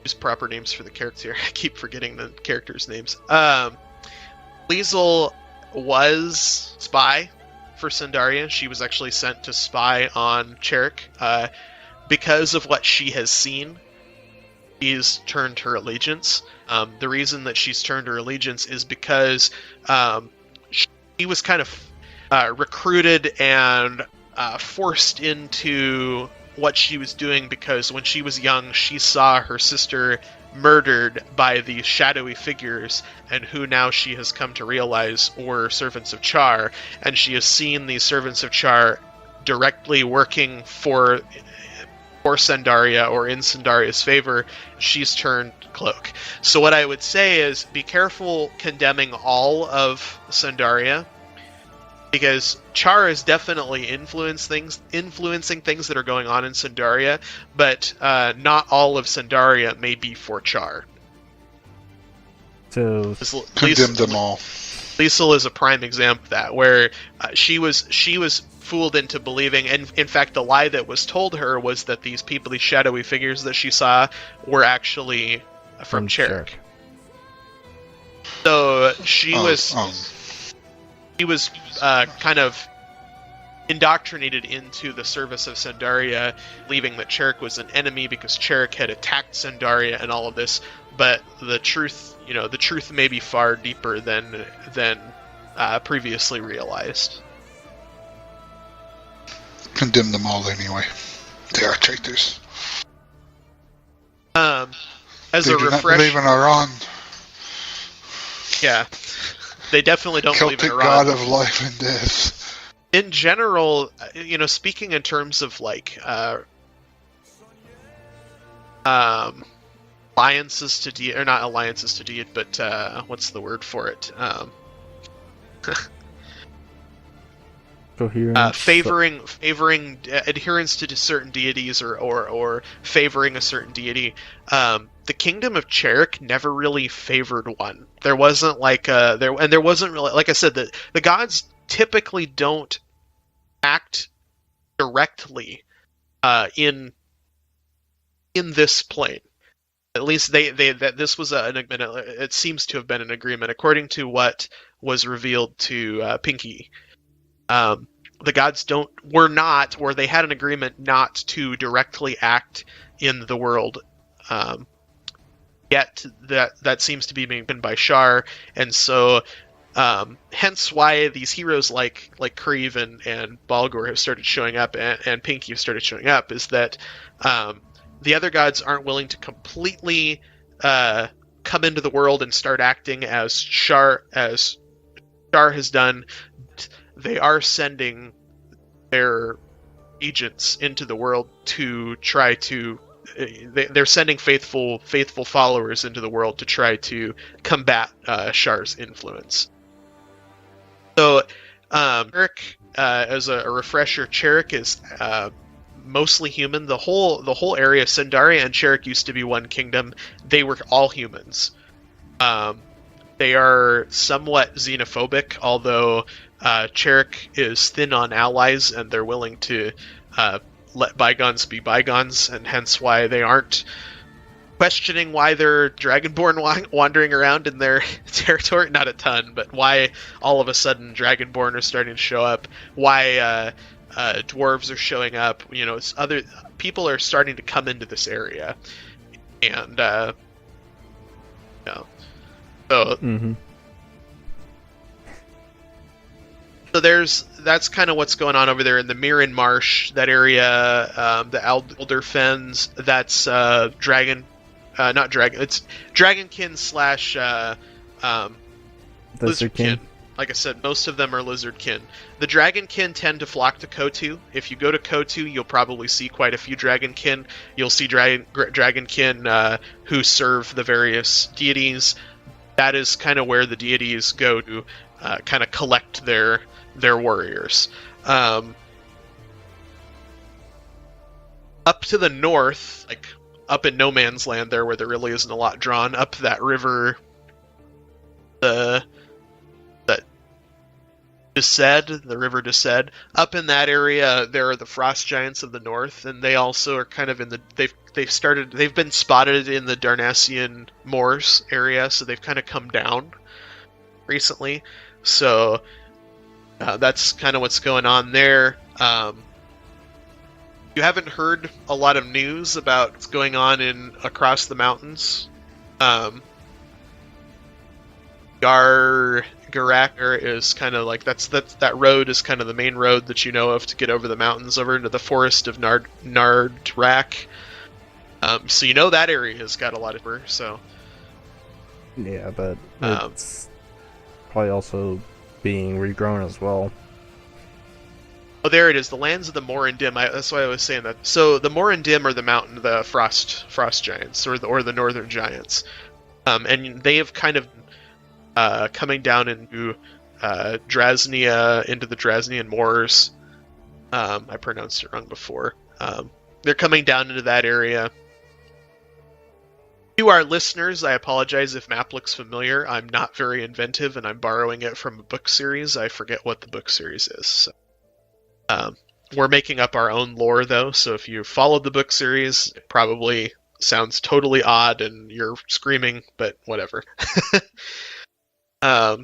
use proper names for the characters here. I keep forgetting the characters' names. Liesel was spy for Sandaria. She was actually sent to spy on Cherek. Because of what she has seen, she's turned her allegiance. The reason that she's turned her allegiance is because she was kind of recruited and forced into what she was doing because when she was young, she saw her sister murdered by these shadowy figures, and who now she has come to realize were servants of Char, and she has seen these servants of Char directly working for Sandaria or in Sandaria's favor. She's turned cloak. So what I would say is be careful condemning all of Sandaria, because Char is definitely influencing things that are going on in Sandaria, but not all of Sandaria may be for Char. So condemn them all. Liesel is a prime example of that, where she was fooled into believing, and in fact the lie that was told her was that these people, these shadowy figures that she saw, were actually from Cherek. So she was kind of indoctrinated into the service of Sandaria, believing that Cherek was an enemy because Cherek had attacked Sandaria and all of this. But the truth may be far deeper than previously realized. Condemn them all anyway. They are traitors. As they a do not refresh, believe in Iran. Yeah, they definitely don't Celtic believe in Iran. god of life and death. In general, speaking in terms of like alliances to Deed, or not alliances to Deed, but what's the word for it? Coherence. Favoring adherence to certain deities or favoring a certain deity. The kingdom of Cherek never really favored one. There wasn't there wasn't really, like I said, the gods typically don't act directly in this plane. At least that this was an agreement. It seems to have been an agreement, according to what was revealed to Pinky. The gods they had an agreement not to directly act in the world. Yet that seems to be being done by Shar, and so hence why these heroes like Kreve and Balgor have started showing up, and Pinky have started showing up, is that the other gods aren't willing to completely come into the world and start acting as Shar has done. They are sending their agents into the world to try to. They're sending faithful followers into the world to try to combat Shar's influence. So, Cherek, as a refresher, Cherek is mostly human. The whole area of Sandaria and Cherek used to be one kingdom. They were all humans. They are somewhat xenophobic, although Cherek is thin on allies, and they're willing to let bygones be bygones, and hence why they aren't questioning why they're Dragonborn wandering around in their territory. Not a ton, but why all of a sudden Dragonborn are starting to show up, why dwarves are showing up. It's other people are starting to come into this area, and so Mm-hmm. so that's kind of what's going on over there in the Mirren Marsh, that area, the Elder Fens. That's not dragon. It's Dragonkin / Lizardkin. like I said, most of them are lizardkin. The dragonkin tend to flock to Kotu. If you go to Kotu, you'll probably see quite a few dragonkin. You'll see dragonkin who serve the various deities. That is kind of where the deities go to kind of collect their warriors. Up to the north, like up in no man's land there where there really isn't a lot drawn, up that river, the river Desed. Up in that area, there are the frost giants of the north, and they also are kind of in the they've been spotted in the Darnassian moors area, so they've kind of come down recently. So that's kind of what's going on there. You haven't heard a lot of news about what's going on across the mountains. Garak is kind of like that road is kind of the main road that you know of to get over the mountains over into the forest of Nardrak. So you know that area has got a lot of river. So yeah, but it's probably also being regrown as well. Oh, there it is. The lands of the Morindim. That's why I was saying that. So the Morindim are the frost giants or the northern giants, and they have kind of coming down into Drasnia, into the Drasnian moors. I pronounced it wrong before. They're coming down into that area. To our listeners, I apologize if map looks familiar. I'm not very inventive, and I'm borrowing it from a book series. I forget what the book series is. So. We're making up our own lore, though, so if you followed the book series, it probably sounds totally odd and you're screaming, but whatever. So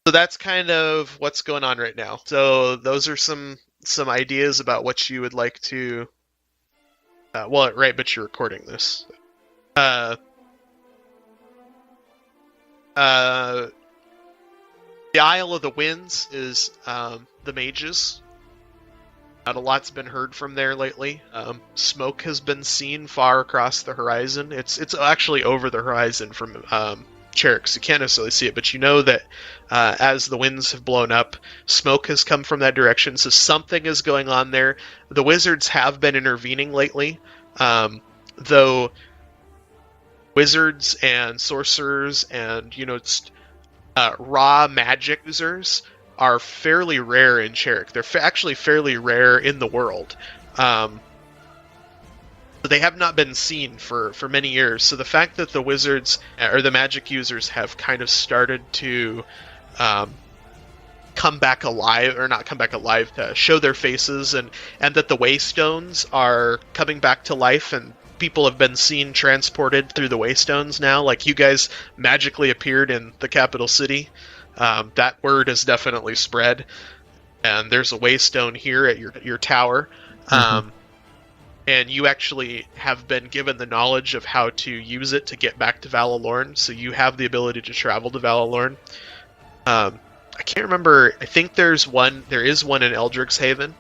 that's kind of what's going on right now. So those are some ideas about what you would like to... but you're recording this. The Isle of the Winds is the mages. Not a lot's been heard from there lately. Smoke has been seen far across the horizon. It's actually over the horizon from Cherek, so you can't necessarily see it, but you know that as the winds have blown up, smoke has come from that direction, so something is going on there. The wizards have been intervening lately, though wizards and sorcerers and, raw magic users are fairly rare in Cherek. They're actually fairly rare in the world. They have not been seen for many years. So the fact that the wizards or the magic users have kind of started to come back alive, or not come back alive, to show their faces, and that the Waystones are coming back to life, and people have been seen transported through the Waystones now. Like, you guys magically appeared in the capital city. That word has definitely spread, and there's a Waystone here at your tower. And you actually have been given the knowledge of how to use it to get back to Valalorn, so you have the ability to travel to Valalorn. I can't remember. I think there is one in Eldric's Haven.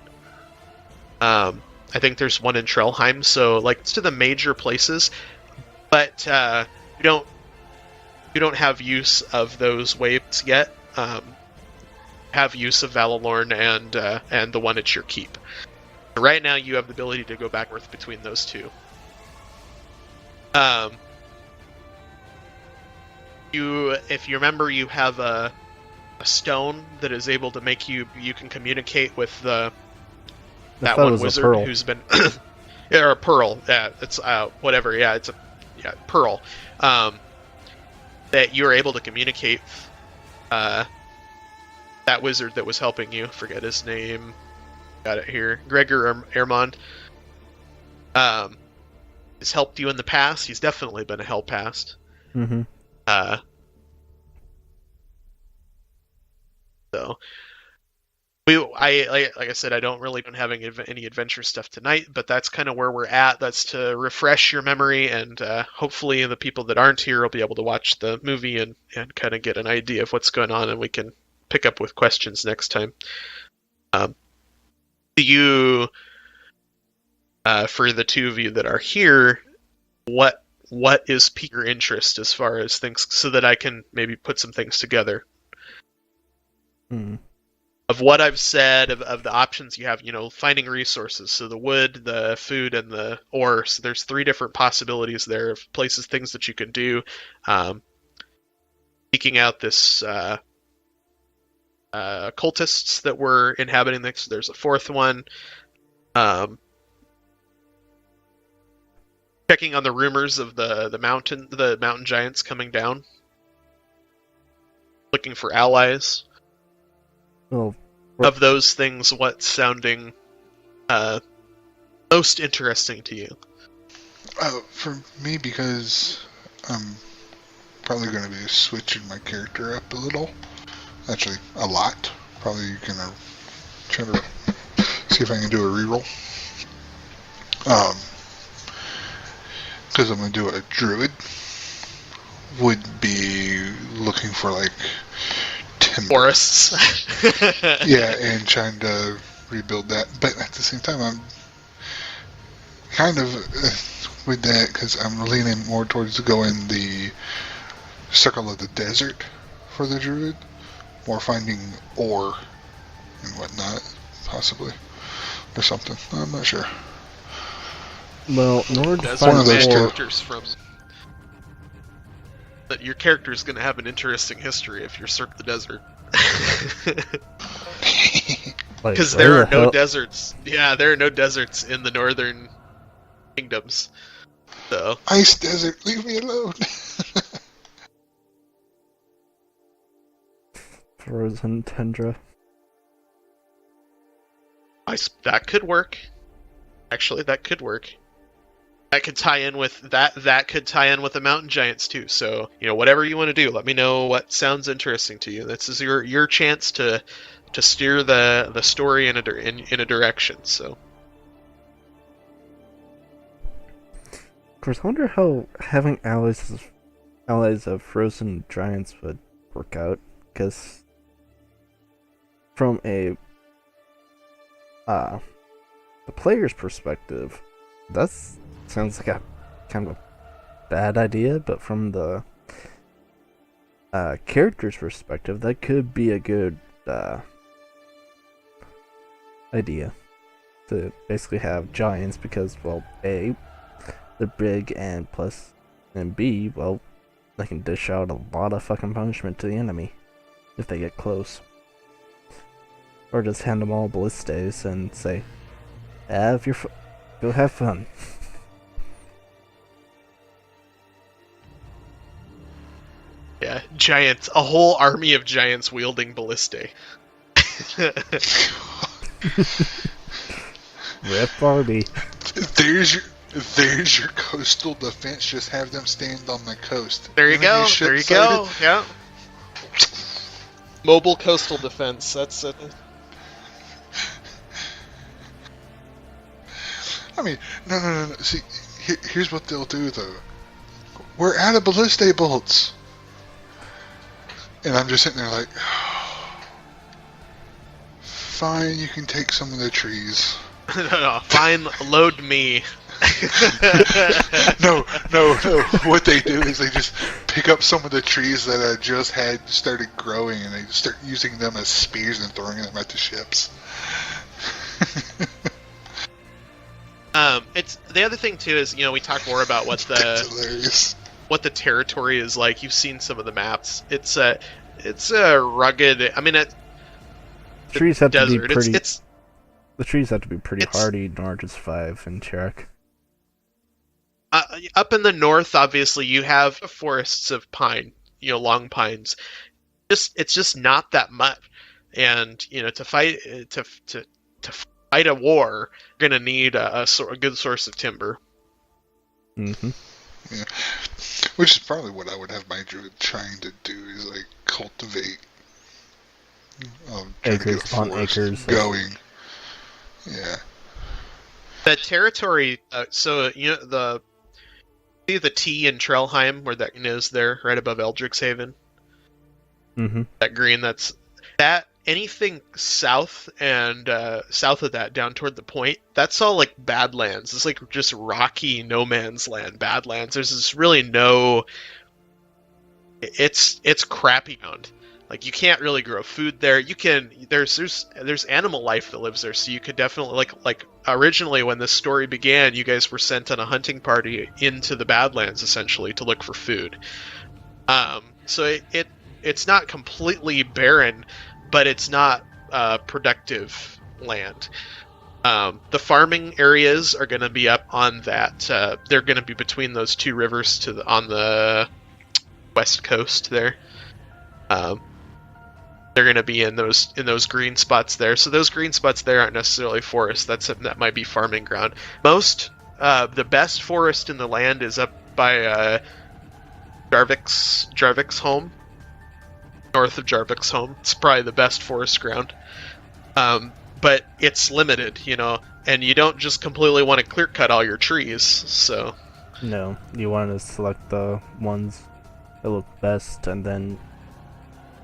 I think there's one in Trelheim, so like it's to the major places, but you don't have use of those waves yet. Have use of Valalorn and the one at your keep. Right now, you have the ability to go back and forth between those two. If you remember, you have a stone that is able to make you can communicate with that one wizard who's been or a pearl. Yeah, it's whatever. Yeah, it's a pearl. That you're able to communicate. That wizard that was helping you. Forget his name. Got it here. Gregor Ermond. Has helped you in the past. He's definitely been a help past. Mm-hmm. So like I said, I don't have any adventure stuff tonight, but that's kind of where we're at. That's to refresh your memory, and hopefully the people that aren't here will be able to watch the movie and kind of get an idea of what's going on, and we can pick up with questions next time. For the two of you that are here, what what is piquing your interest as far as things, so that I can maybe put some things together. Of what I've said, of the options you have, finding resources. So the wood, the food, and the ore. So there's 3 different possibilities there of places, things that you can do. Seeking out this cultists that were inhabiting this. There's a 4th one. Checking on the rumors of the mountain giants coming down. Looking for allies. Well, Of those things, what's sounding most interesting to you? For me, because I'm probably going to be switching my character up a little. Actually, a lot. Probably going to try to see if I can do a reroll. Because I'm going to do a druid. Would be looking for, like, timber. Forests. Yeah, and trying to rebuild that. But at the same time, I'm kind of with that, because I'm leaning more towards going the Circle of the Desert for the druid. More finding ore and whatnot, possibly. Or something. I'm not sure. well, in order to That's find one of those ore, characters from. That your character is going to have an interesting history if you're Cirque the Desert. like, Because where there are the no hell- deserts. Yeah, there are no deserts in the northern kingdoms. So Ice desert, leave me alone. frozen tundra. that could work. Actually, that could work. That could tie in with that. That could tie in with the mountain giants too. So whatever you want to do, let me know what sounds interesting to you. This is your chance to steer the story in a direction. So. Of course, I wonder how having allies of frozen giants would work out, because from the player's perspective, that sounds like a kind of a bad idea, but from the character's perspective, that could be a good idea to basically have giants, because, well, A, they're big, and B, well, they can dish out a lot of fucking punishment to the enemy if they get close. Or just hand them all ballistas and say, go have fun. Yeah, giants. A whole army of giants wielding ballistae. Rip Barbie. There's your coastal defense. Just have them stand on the coast. There you Enemy go. ship There you sighted. go. Yeah. Mobile coastal defense. That's it. I mean, no. See, here's what they'll do, though. We're out of ballista bolts. And I'm just sitting there like, fine, you can take some of the trees. No, fine, load me. No. What they do is they just pick up some of the trees that I just had started growing, and they start using them as spears and throwing them at the ships. It's the other thing too is we talk more about what That's hilarious. what the territory is like. You've seen some of the maps. It's a rugged. I mean, Trees have to be desert. pretty. It's The trees have to be pretty it's- hardy in order to survive in Cherek. up in the north. Obviously, you have forests of pine. Long pines. It's just not that much. And to fight to fight a war, you're gonna need a good source of timber. Mm-hmm. Yeah. Which is probably what I would have my druid trying to do, is like cultivate trying to Acres get a upon forest acres. going. Yeah. The territory. So the T in Trelheim, where that is there, right above Eldrick's Haven. Mm-hmm. That green. That anything south and south of that down toward the point, that's all like Badlands. It's like just rocky no man's land Badlands. There's just really no. It's crappy ground. Like you can't really grow food there. You can there's animal life that lives there, so you could definitely like originally when this story began, you guys were sent on a hunting party into the Badlands essentially to look for food. So it's not completely barren, but it's not productive land. The farming areas are going to be up on that. They're going to be between those two rivers on the west coast there. They're going to be in those green spots there. So those green spots there aren't necessarily forest. That might be farming ground. The best forest in the land is up by Jarvik's home, north of Jarvik's home. It's probably the best forest ground. But it's limited, and you don't just completely want to clear cut all your trees. So No, you want to select the ones that look best and then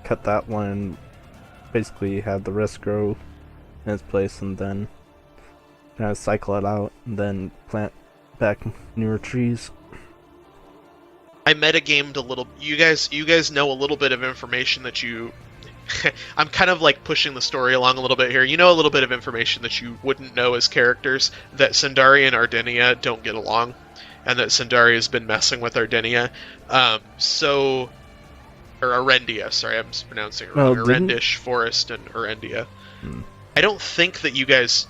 cut that one, basically have the rest grow in its place, and then kind of cycle it out and then plant back newer trees. I metagamed a little. You guys know a little bit of information that you. I'm kind of like pushing the story along a little bit here. You know a little bit of information that you wouldn't know as characters, that Sandari and Ardenia don't get along, and that Sandari has been messing with Ardenia. Or Arendia, sorry, I'm pronouncing it wrong. Arendish Forest and Arendia. I don't think that you guys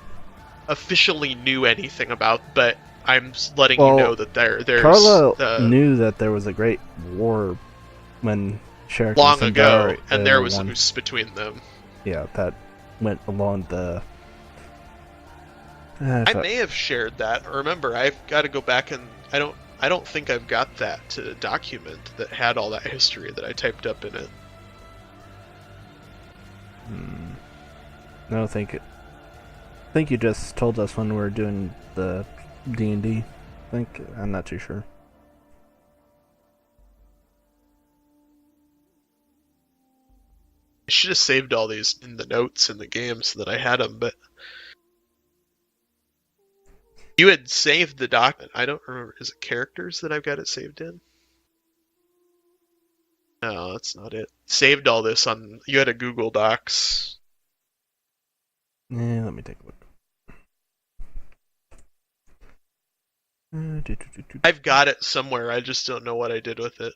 officially knew anything about, but I'm letting you know that there's... Carla knew that there was a great war when Cherek long and ago, Sandari, and there was a truce between them. Yeah, that went along the... I may have shared that. Remember, I've got to go back and... I don't think I've got that to document that had all that history that I typed up in it. No, I think you just told us when we were doing the D&D. I'm not too sure. I should have saved all these in the notes in the game so that I had them, but you had saved the document. I don't remember. Is it characters that I've got it saved in? No, that's not it. Saved all this on... You had a Google Docs. Yeah, let me take a look. I've got it somewhere. I just don't know what I did with it.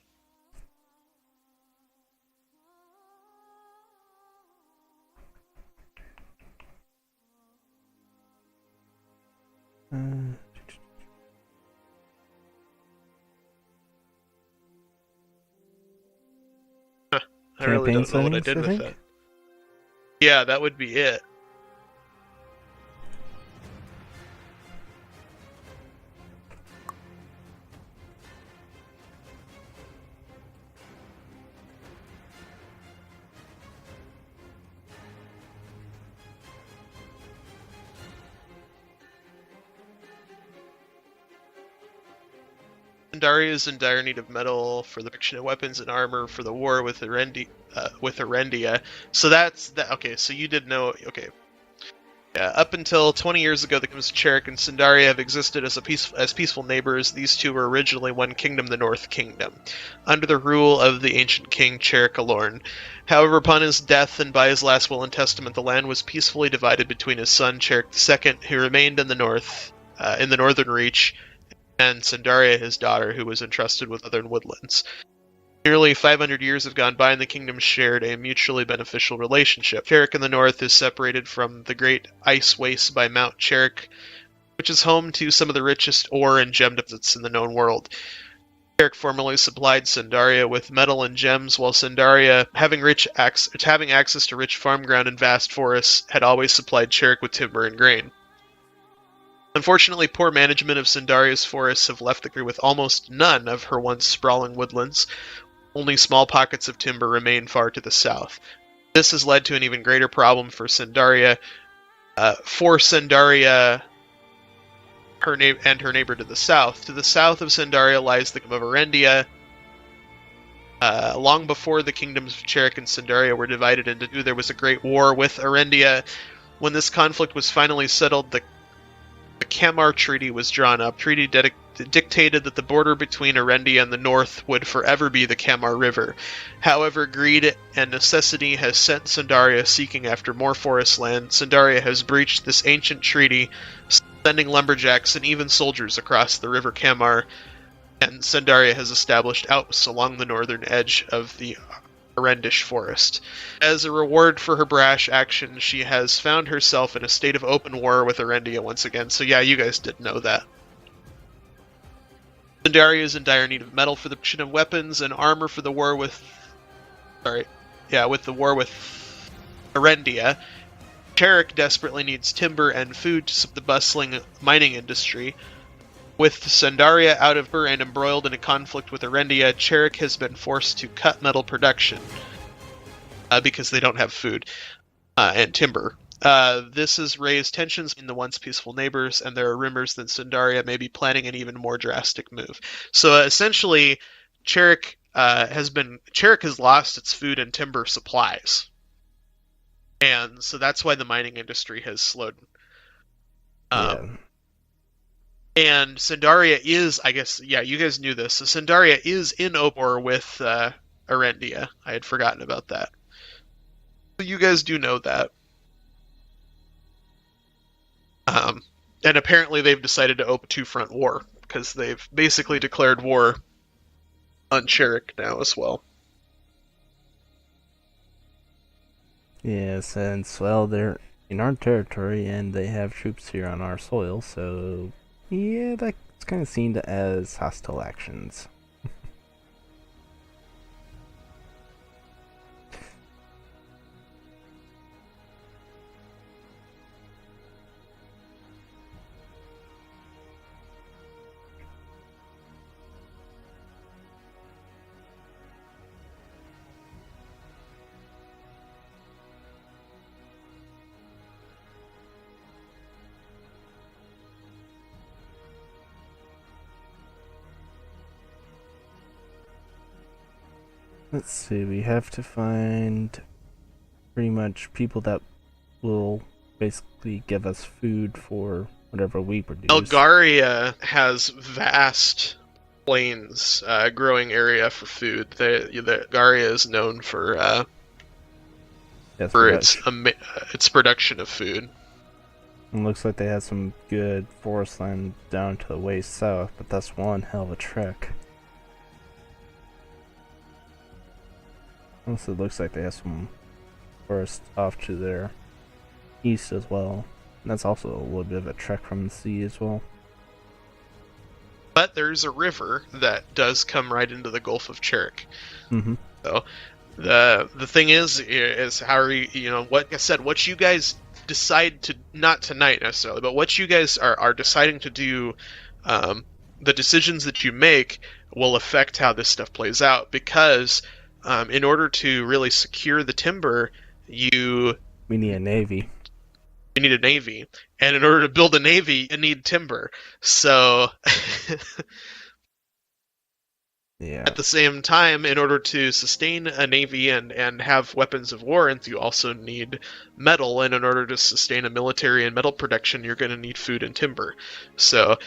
I really don't know what I did with it. Yeah, that would be it. Sandari is in dire need of metal for the production of weapons and armor for the war with Arendia. So that's that. Okay, so you did know. Okay, yeah. Up until 20 years ago, the kingdoms of Cherek and Sandari have existed as peaceful neighbors. These two were originally one kingdom, the North Kingdom, under the rule of the ancient king Cherek Alorn. However, upon his death and by his last will and testament, the land was peacefully divided between his son Cherek II, who remained in the north, in the northern reach, and Sandaria, his daughter, who was entrusted with southern woodlands. Nearly 500 years have gone by, and the kingdoms shared a mutually beneficial relationship. Cherek in the north is separated from the great ice waste by Mount Cherek, which is home to some of the richest ore and gem deposits in the known world. Cherek formerly supplied Sandaria with metal and gems, while Sandaria, having access to rich farm ground and vast forests, had always supplied Cherek with timber and grain. Unfortunately, poor management of Sandaria's forests have left the country with almost none of her once sprawling woodlands. Only small pockets of timber remain far to the south. This has led to an even greater problem for Sandaria. Her neighbor to the south. To the south of Sandaria lies the kingdom of Arendia, Long before the kingdoms of Cherek and Sindaria were divided into two, there was a great war with Erendia. When this conflict was finally settled, the Kamar Treaty was drawn up. Treaty dictated that the border between Erendia and the north would forever be the Kamar River. However, greed and necessity has sent Sindaria seeking after more forest land. Sindaria has breached this ancient treaty, sending lumberjacks and even soldiers across the River Kamar, and Sindaria has established outposts along the northern edge of the Arendish forest. As a reward for her brash action, she has found herself in a state of open war with Erendia once again. So yeah, you guys did know that. Sindaria is in dire need of metal for the production of weapons and armor for the war with... with the war with Erendia. Cherek desperately needs timber and food to support the bustling mining industry. With Sindaria out of her and embroiled in a conflict with Erendia, Cherek has been forced to cut metal production because they don't have food and timber. This has raised tensions in the once peaceful neighbors, and there are rumors that Sindaria may be planning an even more drastic move. So essentially, Cherek has lost its food and timber supplies, and so that's why the mining industry has slowed. And Sindaria is, I guess, you guys knew this. So Sindaria is in open war with Erendia. I had forgotten about that. So you guys do know that. And apparently they've decided to open a two-front war, because they've basically declared war on Cherek now as well. Yeah, since, well, they're in our territory and they have troops here on our soil, so... yeah, that's kind of seen as hostile actions. Let's see, we have to find pretty much people that will basically give us food for whatever we produce. Elgaria has vast plains, growing area for food. Elgaria is known for its production of food. It looks like they have some good forest land down to the way south, but that's one hell of a trek. Also, it looks like they have some forest off to their east as well. And that's also a little bit of a trek from the sea as well. But there's a river that does come right into the Gulf of Cherek. Mm-hmm. So the thing is how are what I said, what you guys decide to, not tonight necessarily, but what you guys are deciding to do, the decisions that you make will affect how this stuff plays out, because in order to really secure the timber, we need a navy. You need a navy, and in order to build a navy, you need timber. So, yeah. At the same time, in order to sustain a navy and have weapons of war, and you also need metal. And in order to sustain a military and metal production, you're going to need food and timber. So,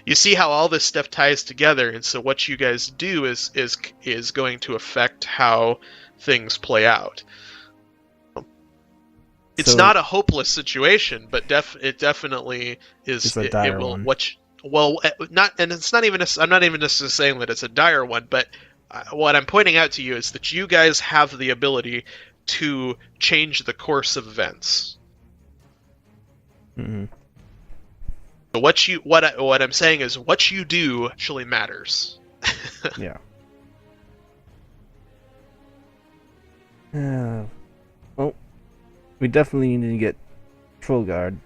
you see how all this stuff ties together, and so what you guys do is going to affect how things play out. It's not a hopeless situation, but it definitely is. It's a dire one. It's not even. I'm not even necessarily saying that it's a dire one, but what I'm pointing out to you is that you guys have the ability to change the course of events. Mm-hmm. So what I'm saying is what you do actually matters. Yeah. Well, we definitely need to get Troll Guard.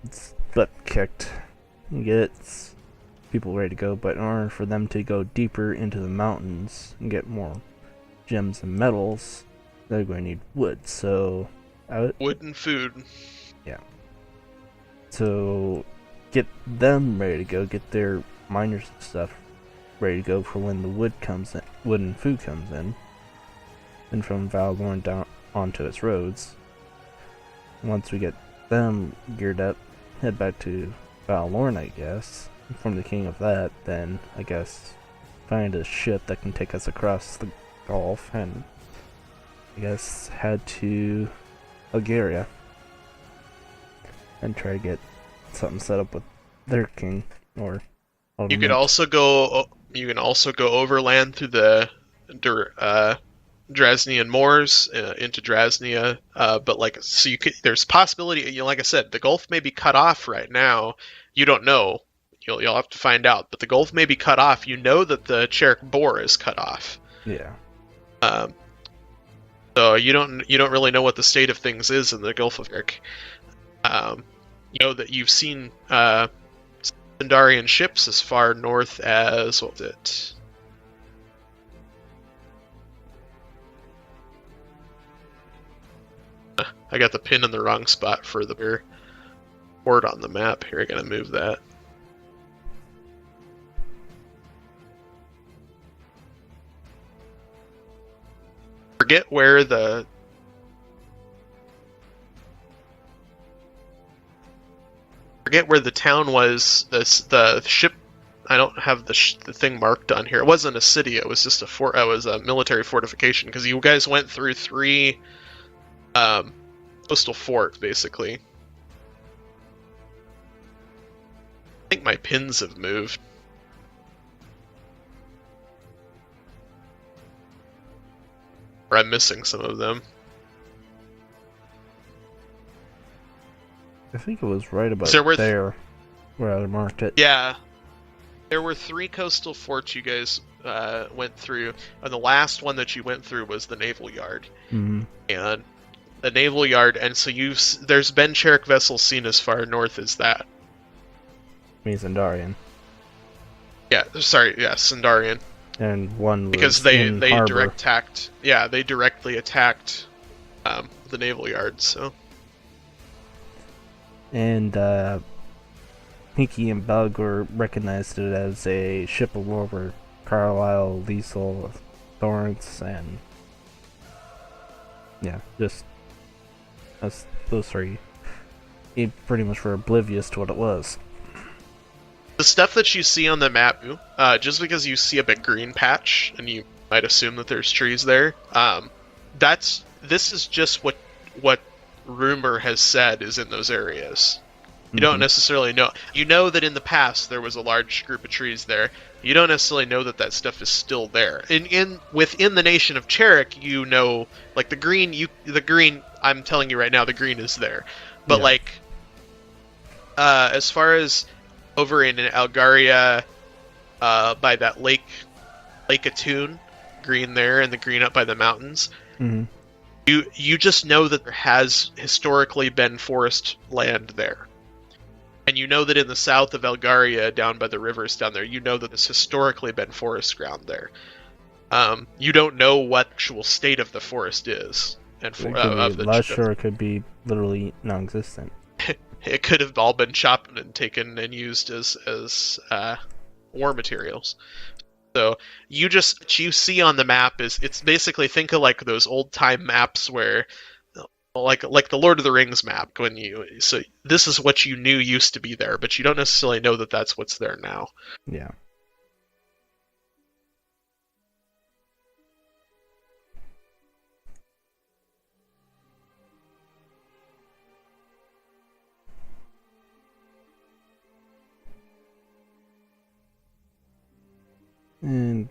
It's butt kicked. And get people ready to go, but in order for them to go deeper into the mountains and get more gems and metals, they're going to need wood. So wood and food. Yeah. So get them ready to go. Get their miners and stuff ready to go for when the wood comes in. wood and food comes in, and from Valorn down onto its roads. Once we get them geared up, head back to Valorn, I guess. From the king of that, then I guess find a ship that can take us across the Gulf, and I guess head to Algaria and try to get something set up with their king or. You could also go. You can also go overland through the Drasnian moors into Drasnia, but like so you could. There's possibility. You know, like I said, the Gulf may be cut off right now. You don't know. You'll have to find out. But the Gulf may be cut off. You know that the Cherek Bore is cut off. Yeah. So you don't really know what the state of things is in the Gulf of Cherek. You know that you've seen Sindarian ships as far north as what was it? I got the pin in the wrong spot for the port on the map. Here, I gotta move that. Forget where the town was. The ship. I don't have the thing marked on here. It wasn't a city. It was just a fort. It was a military fortification because you guys went through 3 coastal forts basically. I think my pins have moved. Or I'm missing some of them. I think it was right about there where I marked it. Yeah. There were 3 coastal forts you guys went through, and the last one that you went through was the naval yard. Mm-hmm. And the naval yard, and so there's been Cherek vessels seen as far north as that. Means Sindarian. Yeah, sorry, yeah, Sindarian. And one was because they harbor. they directly attacked the naval yard. So. And Pinky and Bug recognized it as a ship of war for Carlisle, Liesel, Thorns, and yeah, just those 3. You pretty much were oblivious to what it was. The stuff that you see on the map, just because you see a big green patch and you might assume that there's trees there, this is just what rumor has said is in those areas. You don't necessarily know. You know that in the past there was a large group of trees there. You don't necessarily know that stuff is still there. Within the nation of Cherek, you know, like the green. I'm telling you right now, the green is there. But like, as far as over in Algaria, by that Lake Atune, green there, and the green up by the mountains. Mm-hmm. You just know that there has historically been forest land there. And you know that in the south of Algaria, down by the rivers down there, you know that there's historically been forest ground there. You don't know what actual state of the forest is. And Sure, it could be literally non-existent. It could have all been chopped and taken and used as war materials. So you see on the map it's basically, think of like those old time maps where like the Lord of the Rings map so this is what you knew used to be there, but you don't necessarily know that that's what's there now. Yeah. And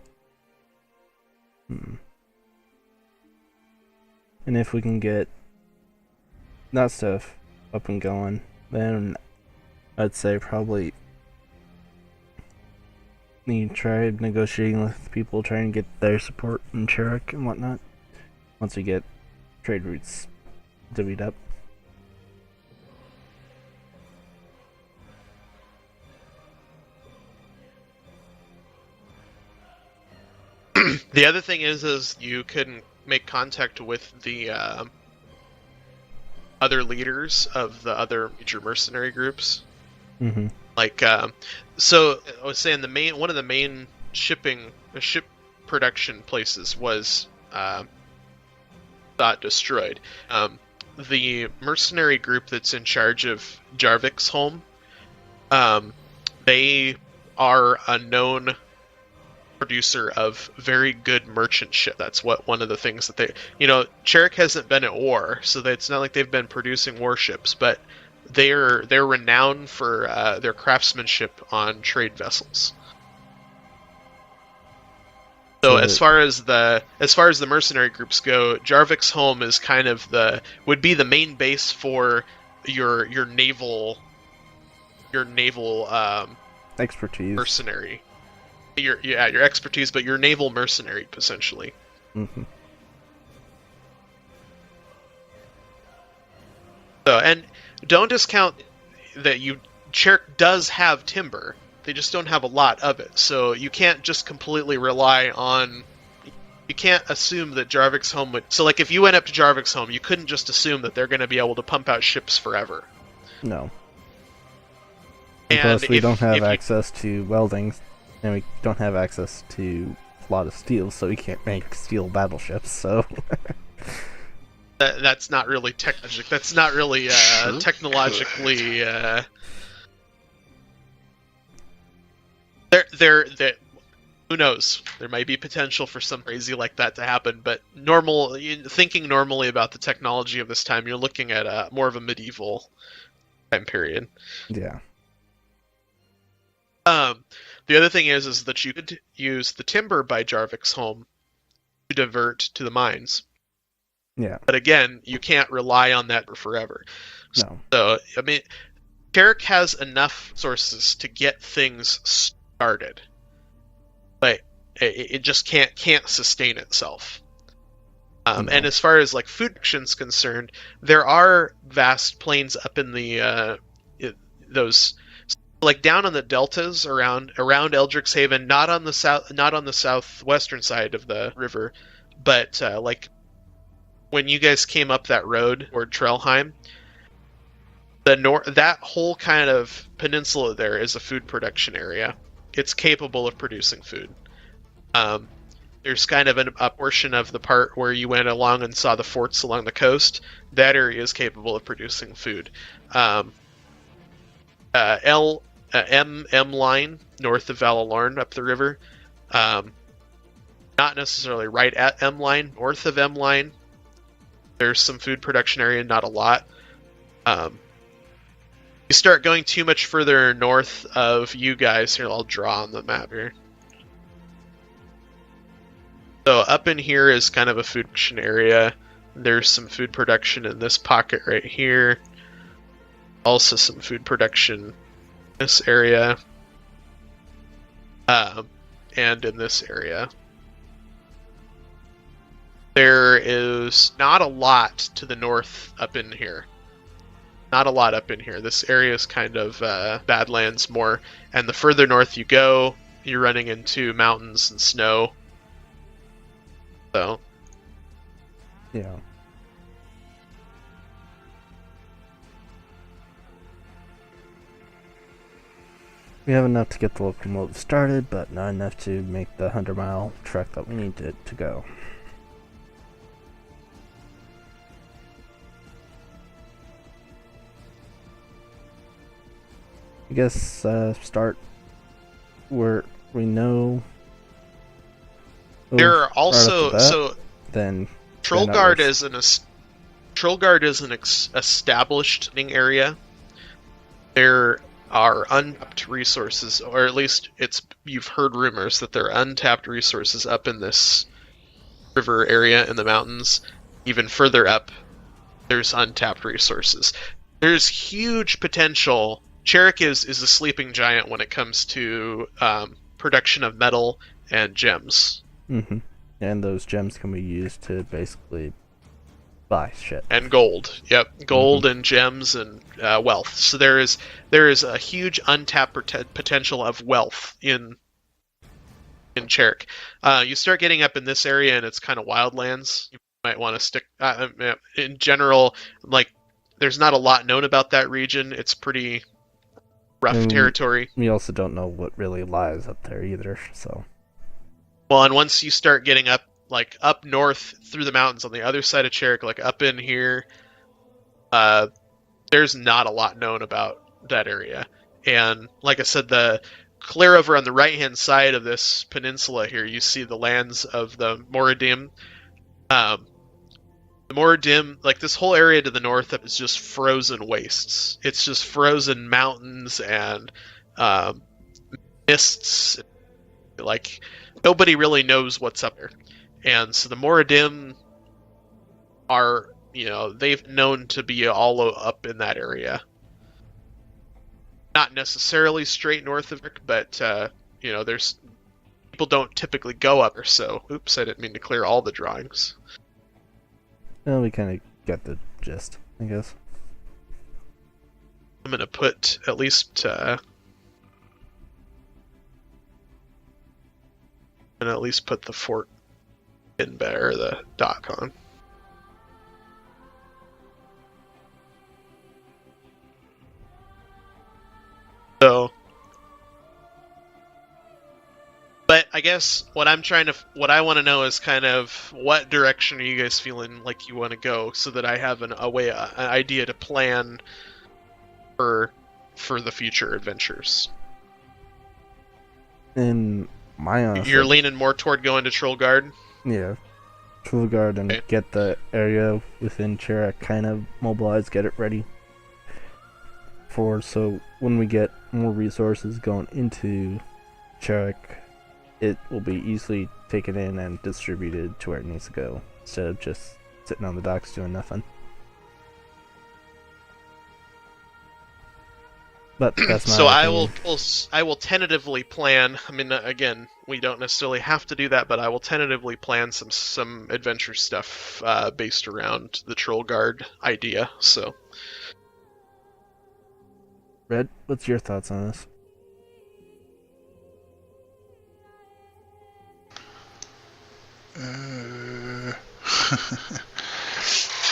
if we can get that stuff up and going, then I'd say probably need to try negotiating with people, trying to get their support in Cherek and whatnot. Once we get trade routes divvied up. The other thing is you can make contact with the other leaders of the other major mercenary groups. Mm-hmm. Like, so I was saying one of the main ship production places was got destroyed. The mercenary group that's in charge of Jarvik's home, they are a known producer of very good merchant ship. That's what one of the things that they, Cherek hasn't been at war, so that it's not like they've been producing warships, but they're renowned for their craftsmanship on trade vessels. So as far as the mercenary groups go, Jarvik's home is kind of would be the main base for your naval expertise, mercenary. Your expertise, but your naval mercenary essentially. Mm-hmm. So, and don't discount that Cherek does have timber. They just don't have a lot of it. So you can't just completely rely on. You can't assume that Jarvik's home would. So, like, if you went up to Jarvik's home, you couldn't just assume that they're going to be able to pump out ships forever. No. And plus, we don't have access to welding, and we don't have access to a lot of steel, so we can't make steel battleships. So. That's not really technologic. That's not really technologically. Who knows? There might be potential for something crazy like that to happen, but thinking normally about the technology of this time, you're looking at more of a medieval time period. Yeah. The other thing is that you could use the timber by Jarvik's home to divert to the mines. Yeah. But again, you can't rely on that for forever. No. So, I mean, Cherek has enough sources to get things started, but it just can't sustain itself. No. And as far as like food production's concerned, there are vast plains up in the those, like down on the deltas around Eldrick's Haven, not on the southwestern side of the river, but like when you guys came up that road toward Trelheim, that whole kind of peninsula there is a food production area. It's capable of producing food. There's kind of a portion of the part where you went along and saw the forts along the coast. That area is capable of producing food. M line north of Valalorn up the river. Not necessarily right at M line, north of M line. There's some food production area, not a lot. You start going too much further north of you guys. Here, I'll draw on the map here. So up in here is kind of a food production area. There's some food production in this pocket right here. Also some food production in this area. And in this area. There is not a lot to the north up in here. Not a lot up in here. This area is kind of Badlands more. And the further north you go, you're running into mountains and snow. So. Yeah. We have enough to get the locomotive started, but not enough to make the 100-mile trek that we need to go. I guess start where we know. There are also then Trollgard is an established area. There are untapped resources, or at least you've heard rumors that there are untapped resources up in this river area in the mountains. Even further up, there's untapped resources. There's huge potential. Cherek is a sleeping giant when it comes to production of metal and gems. Mm-hmm. And those gems can be used to basically buy shit. And gold. Yep, gold and gems and wealth. So there is a huge untapped potential of wealth in Cherek. You start getting up in this area and it's kind of wildlands. You might want to stick. In general, like there's not a lot known about that region. It's pretty rough territory. We also don't know what really lies up there either, so. Well, and once you start getting up north through the mountains on the other side of Cherek, like up in here, there's not a lot known about that area. And like I said, the clear over on the right-hand side of this peninsula here, you see the lands of the Moradim. The Moradim, like this whole area to the north is just frozen wastes. It's just frozen mountains and mists. Like, nobody really knows what's up there. And so the Moradim are, they've known to be all up in that area. Not necessarily straight north of it, but, there's people don't typically go up there, so, oops, I didn't mean to clear all the drawings. Well, we kind of got the gist, I guess. I'm going to put at least, put the fort in there, the dock on. So, but I guess what I want to know is kind of what direction are you guys feeling like you want to go, so that I have an idea to plan for the future adventures. In my honest, you're leaning more toward going to Trollgard. Yeah, Trollgard, and get the area within Cherek kind of mobilized, get it ready. So when we get more resources going into Cherek, it will be easily taken in and distributed to where it needs to go, instead of just sitting on the docks doing nothing. But that's not. So I will tentatively plan. I mean, again, we don't necessarily have to do that, but I will tentatively plan some adventure stuff based around the Trollgard idea. So, Red, what's your thoughts on this?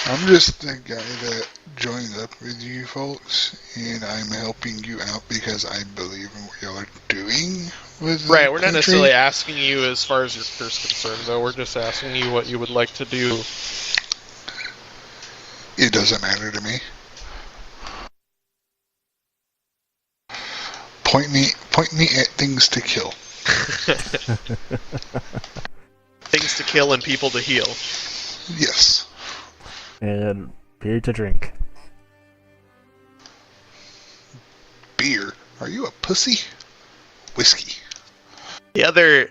I'm just the guy that joined up with you folks, and I'm helping you out because I believe in what y'all are doing with right. We're not necessarily asking you as far as your first concern, though. We're just asking you what you would like to do. It doesn't matter to me. Point me at things to kill. Things to kill and people to heal. Yes. And beer to drink. Beer? Are you a pussy? Whiskey. The other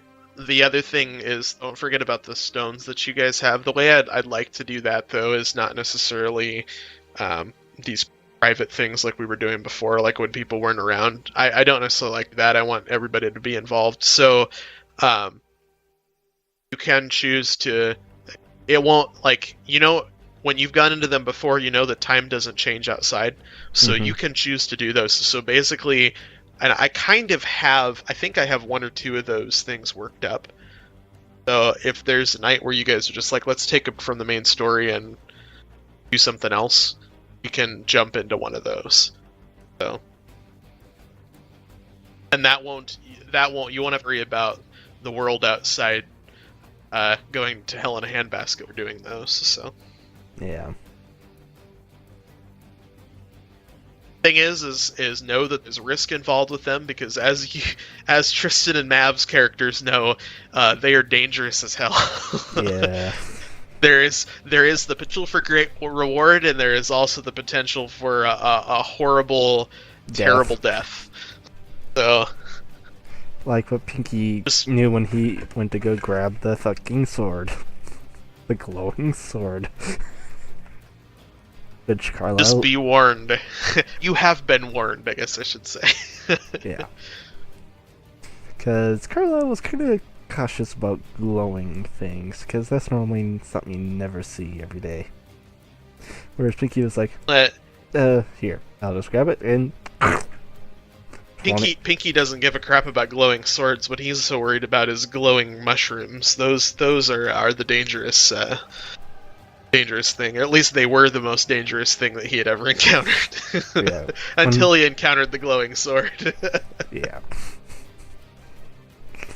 thing is, don't forget about the stones that you guys have. The way I'd like to do that, though, is not necessarily these private things like we were doing before, like when people weren't around. I don't necessarily like that. I want everybody to be involved. So you can choose to... It won't, when you've gone into them before, that time doesn't change outside. So you can choose to do those. So basically, and I think I have one or two of those things worked up. So if there's a night where you guys are just like, let's take it from the main story and do something else, you can jump into one of those. So, and you won't have to worry about the world outside going to hell in a handbasket for doing those. So, yeah. Thing is know that there's risk involved with them, because as Tristan and Mav's characters know, they are dangerous as hell. Yeah. There is the potential for great reward, and there is also the potential for a horrible, terrible death. So, like what Pinky knew when he went to go grab the fucking sword, the glowing sword. Which Carlisle... Just be warned. You have been warned, I guess I should say. Yeah. Because Carlisle was kind of cautious about glowing things, because that's normally something you never see every day. Whereas Pinky was like, here, I'll just grab it, and... Pinky doesn't give a crap about glowing swords. What he's so worried about is glowing mushrooms. Those are the dangerous thing. Or at least they were the most dangerous thing that he had ever encountered. Yeah. Until he encountered the glowing sword. Yeah.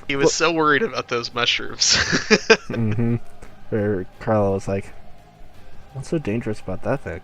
He was so worried about those mushrooms. Mm-hmm. Where Carla was like, "What's so dangerous about that thing?"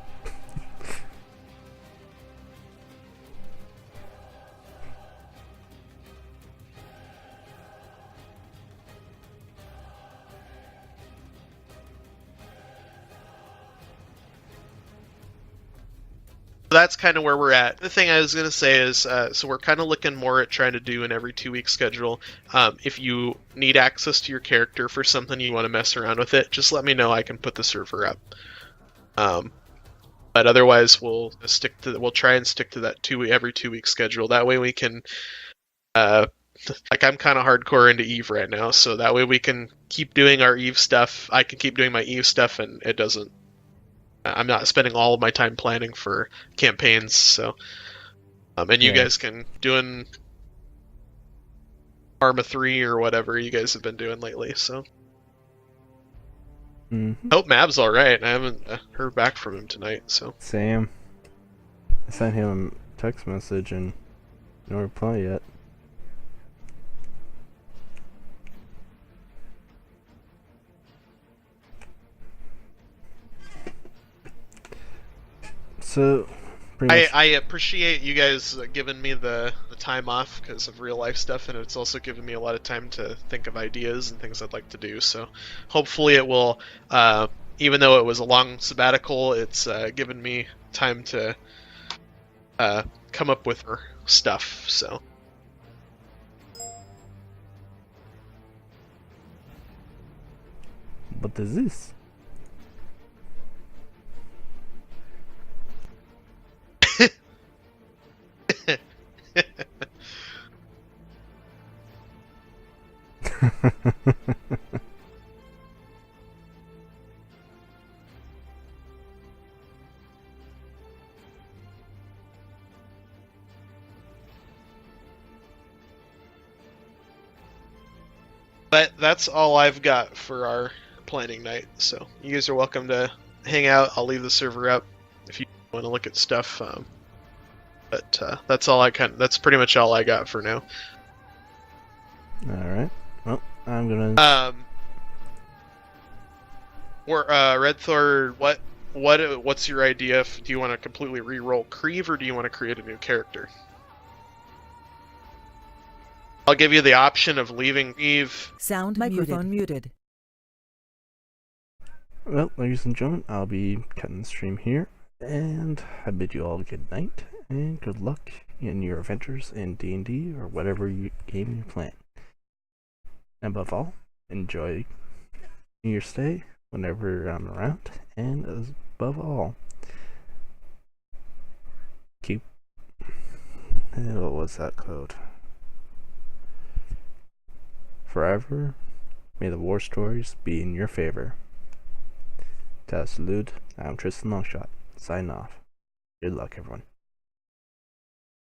That's kind of where we're at. The thing I was going to say is, so we're kind of looking more at trying to do an every 2 week schedule. If you need access to your character for something you want to mess around with it, just let me know. I can put the server up. But otherwise, we'll try and stick to that every 2 week schedule. That way we can, like I'm kind of hardcore into Eve right now, so that way we can keep doing our Eve stuff. I can keep doing my Eve stuff, and it doesn't. I'm not spending all of my time planning for campaigns, so and you guys can doing Arma 3 or whatever you guys have been doing lately. So hope Mab's all right. I haven't heard back from him tonight. So Sam, I sent him a text message and no reply yet. So, I appreciate you guys giving me the time off because of real life stuff, and it's also given me a lot of time to think of ideas and things I'd like to do. So hopefully it will, even though it was a long sabbatical, it's given me time to come up with stuff. So. What is this? But that's all I've got for our planning night. So you guys are welcome to hang out. I'll leave the server up if you want to look at stuff. But that's all that's pretty much all I got for now. All right. Well, I'm gonna. Red Thor, what's your idea? Do you want to completely re-roll Creve, or do you want to create a new character? I'll give you the option of leaving Eve. Sound microphone muted. Well, ladies and gentlemen, I'll be cutting the stream here, and I bid you all good night and good luck in your adventures in D&D or whatever game you plan. And above all, enjoy your stay whenever I'm around, and above all, what was that code? Forever, may the war stories be in your favor. Ta salute, I'm Tristan Longshot, sign off. Good luck, everyone.